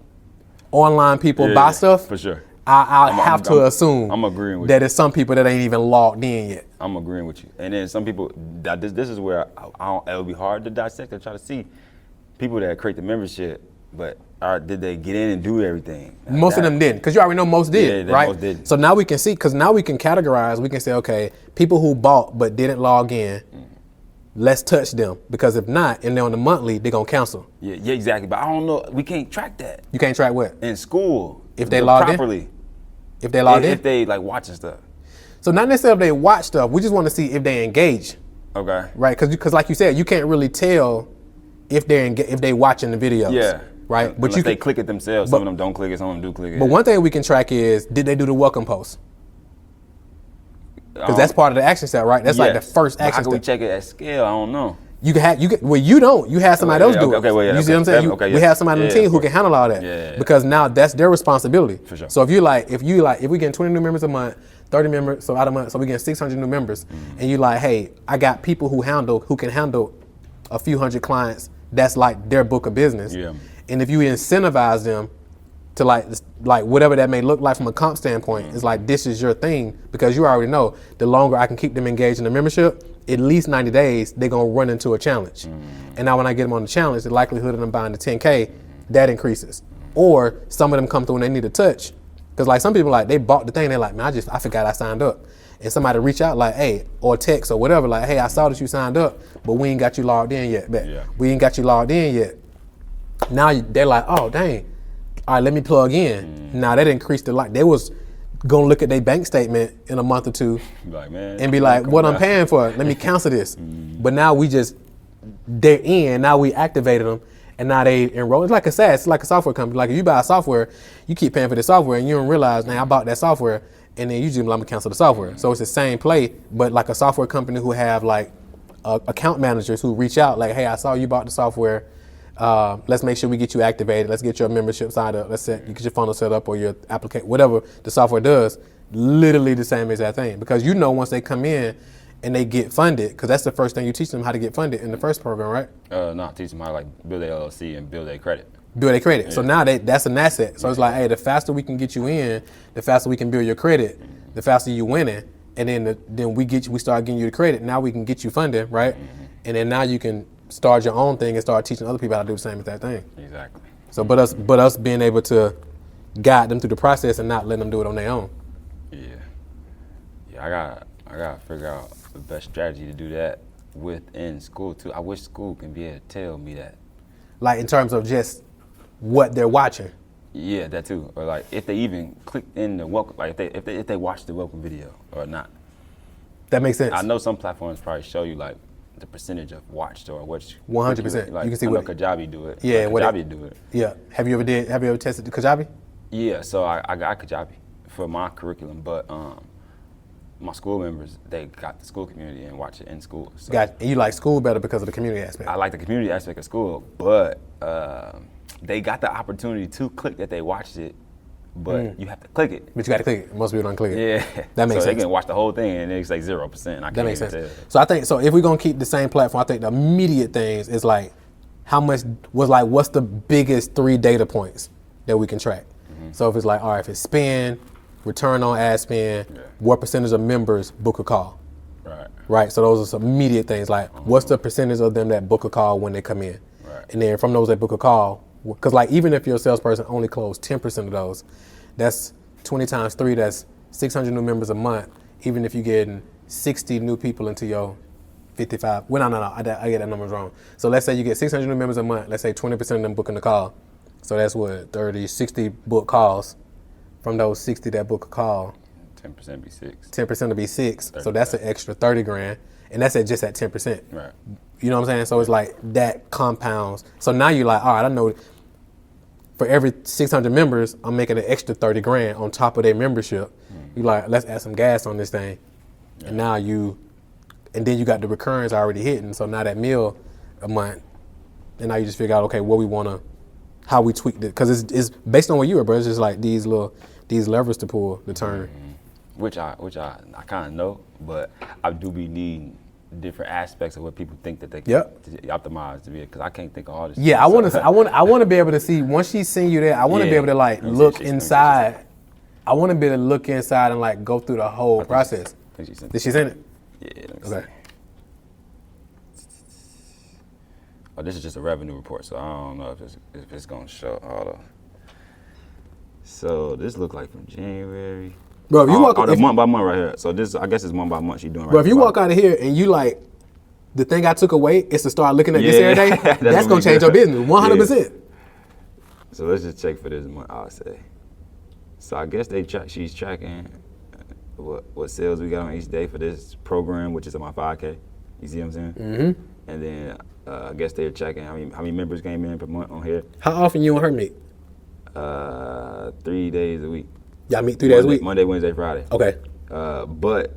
online people buy stuff, for sure. I have to assume I'm agreeing with that you. it's some people that ain't even logged in yet. I'm agreeing with you. And then some people, this is where it would be hard to dissect and try to see people that create the membership, but did they get in and do everything? Most of them didn't, because you already know most did, Yeah, right? most didn't. So now we can see, because now we can categorize, we can say, okay, people who bought but didn't log in, let's touch them, because if not, and they're on the monthly, they're going to cancel. Yeah, exactly. But I don't know, we can't track that. You can't track what? In school. If they logged in? properly. If they logged in? If they like watching stuff. So not necessarily if they watch stuff, we just want to see if they engage, Okay. right? Because like you said, you can't really tell if they watching the videos. Yeah. Right? But Unless they click it themselves. Some of them don't click it, some of them do click it. But one thing we can track is, did they do the welcome post? Because that's part of the action step, right? That's like the first But action how can we step. check it at scale? I don't know. You don't. You have somebody else do it. Okay, well, yeah, you see what I'm saying? We have somebody on the team who can handle all that. Yeah. Because now that's their responsibility. For sure. So if we get 20 new members a month, 30 members, so out a month, so we get 600 new members, and you like, hey, I got people who can handle a few hundred clients. That's like their book of business. Yeah. And if you incentivize them to like whatever that may look like from a comp standpoint, it's like, this is your thing, because you already know the longer I can keep them engaged in the membership, at least 90 days, they're gonna run into a challenge. And now when I get them on the challenge, the likelihood of them buying the 10K, that increases. Or some of them come through and they need a touch. Because like some people, like they bought the thing, they're like, man, I forgot I signed up. And somebody reach out like, hey, or text or whatever, like, hey, I saw that you signed up, but we ain't got you logged in yet. We ain't got you logged in yet. Now they're like, oh, dang. All right, let me plug in. Now that increased they was gonna look at their bank statement in a month or two Like, man, and be like, what I'm paying for, let me cancel this. But now they're in, now we activated them, and now they enroll. It's like a SaaS, it's like a software company. Like if you buy a software, you keep paying for the software and you don't realize, now I bought that software, and then you just be like, I'm gonna cancel the software. So it's the same play, but like a software company who have like account managers who reach out like, hey, I saw you bought the software. Let's make sure we get you activated. Let's get your membership signed up. You get your funnel set up or your application, whatever the software does. Literally the same exact thing, because you know once they come in and they get funded, because that's the first thing you teach them, how to get funded in the first program, right? No, teach them how to like build their LLC and build their credit. Build their credit. Yeah. So now that's an asset. So it's like, hey, the faster we can get you in, the faster we can build your credit, the faster you winning, and then we start getting you the credit. Now we can get you funded, right? And then now you can start your own thing and start teaching other people how to do the same exact thing. Exactly. So, but us being able to guide them through the process and not letting them do it on their own. Yeah, I gotta figure out the best strategy to do that within school too. I wish school can be able to tell me that. Like in terms of just what they're watching. Yeah, that too. Or like if they even click in the welcome, like if they watch the welcome video or not. That makes sense. I know some platforms probably show you like the percentage of watched or which 100%. Like, you can see what what Kajabi do it. Yeah, like Kajabi do it. Yeah. Have you ever tested the Kajabi? Yeah, so I got Kajabi for my curriculum, but my school members, they got the school community and watch it in school. So And you like school better because of the community aspect. I like the community aspect of school, but they got the opportunity to click that they watched it, but you have to click it. But you got to click it. Most people don't click it. Yeah. That makes so sense. they can watch the whole thing and it's like 0%. That makes sense. So I think, if we're going to keep the same platform, I think the immediate things is like, what's the biggest 3 data points that we can track? So if it's like, all right, if it's spend, return on ad spend, what percentage of members book a call? Right. So those are some immediate things, like what's the percentage of them that book a call when they come in? Right. And then from those that book a call, because like even if your salesperson only closed 10% of those, that's 20 times 3, that's 600 new members a month. Even if you're getting 60 new people into your 55, well, no, I get that numbers wrong. So let's say you get 600 new members a month, let's say 20% of them booking the call. So that's what, 30, 60 book calls. From those 60 that book a call, 10% be 6. 10% will be 6. So that's an extra 30 grand. And that's just at 10%. Right. You know what I'm saying? So it's like that compounds. So now you're like, all right, I know for every 600 members, I'm making an extra 30 grand on top of their membership. You like, let's add some gas on this thing. And now and then you got the recurrence already hitting. So now that meal a month, and now you just figure out, okay, how we tweaked it. Cause it's based on what you were, bro. It's just like these levers to pull, the turn. Which I kind of know, but I do be needing different aspects of what people think that they can optimize to be, because I can't think of all this. Yeah, I want to be able to see, once she send you there, I want to be able to like look inside. I want to be able to look inside and like go through the whole process. Did she send it? Yeah, let me Okay. see. Oh, this is just a revenue report, so I don't know if it's gonna show all the. So this look like from January. Bro, if you walk the month by month right here. So this, I guess it's month by month she doing right. Bro, if you walk out of here and you like, the thing I took away is to start looking at this every day, that's gonna change your business, 100%. So let's just check for this month, I'll say. So I guess she's tracking what sales we got on each day for this program, which is on my 5K. You see what I'm saying? Mm-hmm. And then I guess they're checking how many members came in per month on here. How often you and her meet? 3 days a week. Y'all meet 3 days a week? Monday, Wednesday, Friday. Okay. But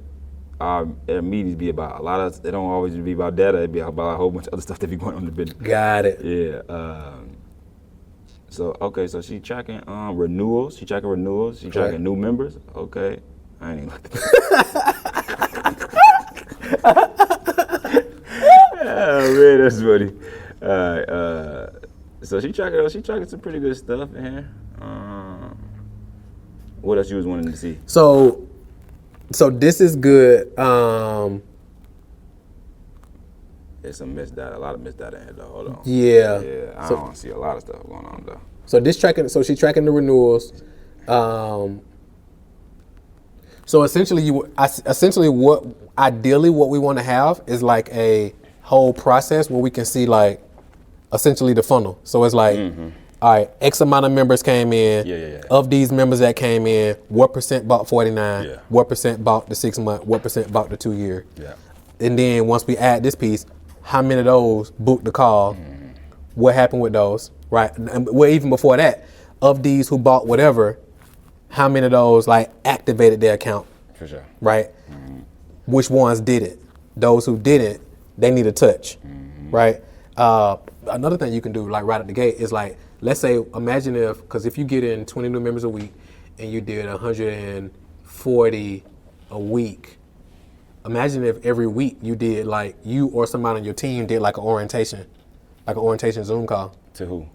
our meetings be about they don't always be about data. It be about a whole bunch of other stuff that be going on in the business. Got it. Yeah. So she tracking renewals. She tracking renewals. She tracking new members. Okay. I ain't even looked at that. Oh man, that's funny. So she tracking some pretty good stuff in here. What else you was wanting to see? So this is good. There's some missed data, a lot of missed data in here though. Hold on. Yeah. Yeah, I don't see a lot of stuff going on though. So she's tracking the renewals. So essentially what we want to have is like a whole process where we can see like essentially the funnel. So it's like, all right, X amount of members came in. Yeah. Of these members that came in, what percent bought 49? Yeah. What percent bought the 6 month? What percent bought the 2 year? Yeah. And then once we add this piece, how many of those booked the call? What happened with those? Right. And well, even before that, of these who bought whatever, how many of those like activated their account? For sure. Right. Which ones didn't? Those who didn't, they need a touch. Right. Another thing you can do like right at the gate is like, let's say, imagine because if you get in 20 new members a week and you did 140 a week, imagine if every week you did like, you or somebody on your team did like an orientation Zoom call. To who?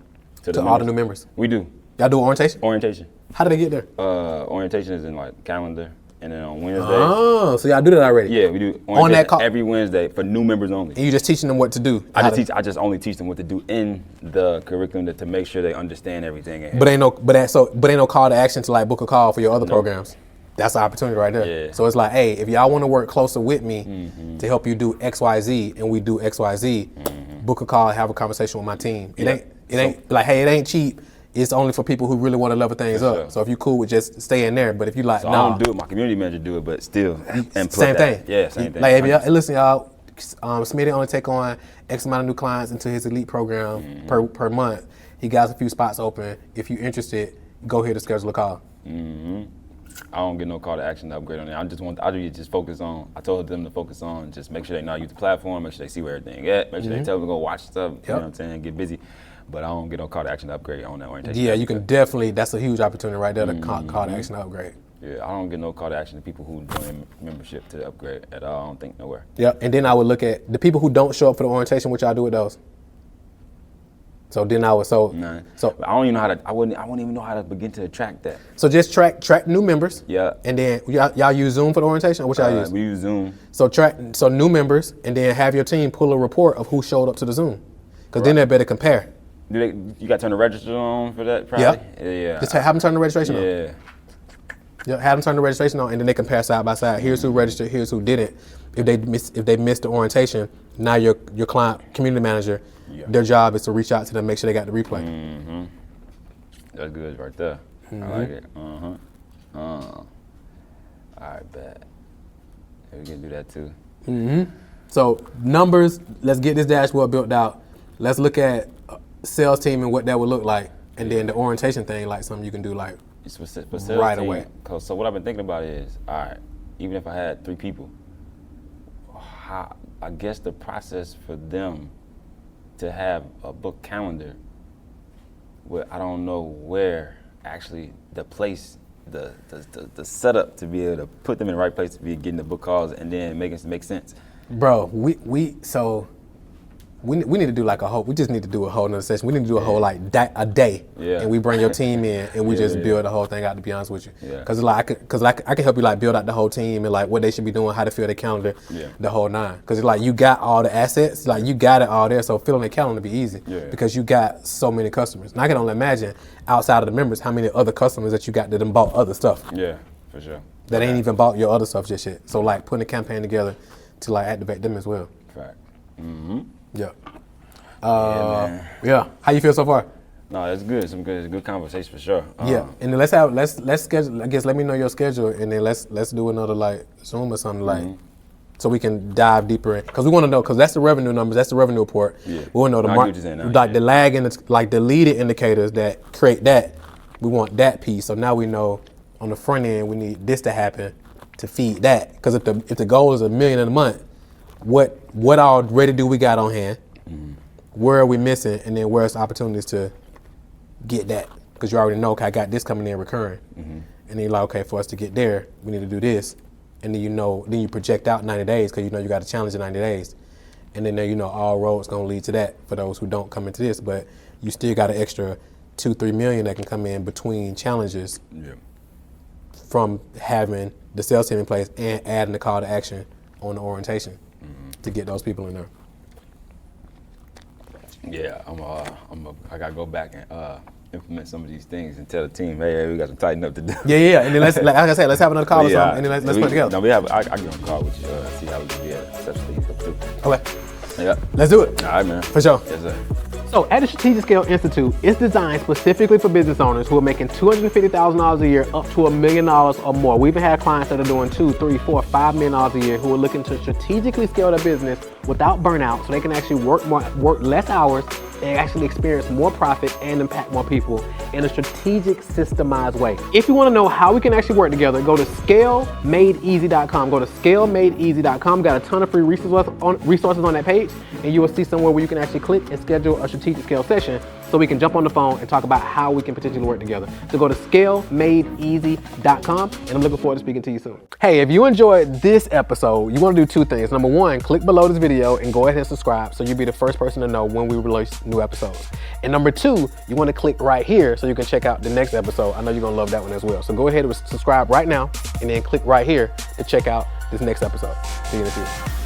To all the new members. We do. Y'all do orientation? Orientation. How did they get there? Orientation is in like calendar, and then on Wednesday. Oh, so y'all do that already? Yeah, we do on that call every Wednesday for new members only. And you just teaching them what to do? I just only teach them what to do in the curriculum to make sure they understand everything. But ain't no call to action to like book a call for your other programs. That's the opportunity right there. Yeah. So it's like, hey, if y'all want to work closer with me to help you do XYZ, and we do XYZ, book a call, have a conversation with my team. It ain't like, hey, it ain't cheap. It's only for people who really want to level things up. Sure. So if you cool with just staying there, but if you like, I don't do it. My community manager do it, but still, same thing. Yeah, same thing. Like, if y'all, listen, y'all, Smitty only take on X amount of new clients into his elite program per month. He got a few spots open. If you're interested, go here to schedule a call. I don't get no call to action to upgrade on it. I just focus on. I told them to focus on just make sure they know how to use the platform, make sure they see where everything at, make sure they tell them to go watch stuff. You know what I'm saying? Get busy. But I don't get no call to action to upgrade on that orientation. Yeah, you can definitely. That's a huge opportunity right there to call to action to upgrade. Yeah, I don't get no call to action to people who join membership to upgrade at all. I don't think nowhere. Yeah, and then I would look at the people who don't show up for the orientation. What y'all do with those? So then I would None. So I don't even know how to. I wouldn't even know how to begin to track that. So just track new members. Yeah. And then y'all use Zoom for the orientation, or what y'all use? We use Zoom. So new members, and then have your team pull a report of who showed up to the Zoom, because then they better compare. You got to turn the register on for that? Probably? Yeah. Just have them turn the registration on. Yeah. Yeah, have them turn the registration on, and then they compare side by side. Here's who registered, here's who didn't. If they missed the orientation, now your client community manager, their job is to reach out to them, make sure they got the replay. That's good right there. I like it. All right, bet. We can do that too. So numbers, let's get this dashboard built out. Let's look at sales team and what that would look like. And then the orientation thing, like something you can do like It's right away. So what I've been thinking about is, all right, even if I had 3 people, I guess the process for them to have a book calendar, where I don't know where actually the place, the setup to be able to put them in the right place to be getting the book calls and then making it make sense. Bro, we need to do like we just need to do a whole nother session. We need to do a whole like a day, and we bring your team in and we just build the whole thing out. To be honest with you, because I can help you like build out the whole team and like what they should be doing, how to fill their calendar, the whole nine. Because like you got all the assets, like you got it all there, so filling the calendar be easy because you got so many customers. And I can only imagine outside of the members how many other customers that you got that done bought other stuff. Yeah, for sure. That ain't even bought your other stuff just yet. So like putting a campaign together to like activate them as well. Fact. Yeah. Yeah. How you feel so far? No, that's good. It's a good conversation for sure. Yeah. And then let's schedule. I guess let me know your schedule, and then let's do another like Zoom or something like, so we can dive deeper in. Because we want to know, because that's the revenue numbers, that's the revenue report. Yeah. We want to know the lag and the leading indicators that create that. We want that piece. So now we know on the front end we need this to happen to feed that. Because if the goal is $1 million in a month, what already do we got on hand? Where are we missing? And then where's the opportunities to get that? Because you already know, okay, I got this coming in recurring. And then you're like, okay, for us to get there, we need to do this. And then then you project out 90 days because you know you got a challenge in 90 days. And then you know all roads gonna lead to that for those who don't come into this, but you still got an extra 2-3 million that can come in between challenges from having the sales team in place and adding the call to action on the orientation to get those people in there. Yeah, I gotta go back and implement some of these things and tell the team, hey, we got to tighten up to do. Yeah. And then like I said, let's have another call or something, and then let's put it together. No, I get on a call with you, see how we can get such things up too. Okay. Yeah. Let's do it. All right, man. For sure. Yes, sir. So at the Strategic Scale Institute, it's designed specifically for business owners who are making $250,000 a year up to $1 million or more. We even had clients that are doing $2, $3, $4, $5 million a year who are looking to strategically scale their business without burnout, so they can actually work less hours and actually experience more profit and impact more people in a strategic, systemized way. If you want to know how we can actually work together, go to scalemadeeasy.com. Go to scalemadeeasy.com. We got a ton of free resources on that page, and you will see somewhere where you can actually click and schedule a strategic scale session so we can jump on the phone and talk about how we can potentially work together. So go to scalemadeeasy.com, and I'm looking forward to speaking to you soon. Hey, if you enjoyed this episode, you want to do 2 things. Number 1, click below this video and go ahead and subscribe so you'll be the first person to know when we release new episodes. And number 2, you want to click right here so you can check out the next episode. I know you're going to love that one as well. So go ahead and subscribe right now and then click right here to check out this next episode. See you in the future.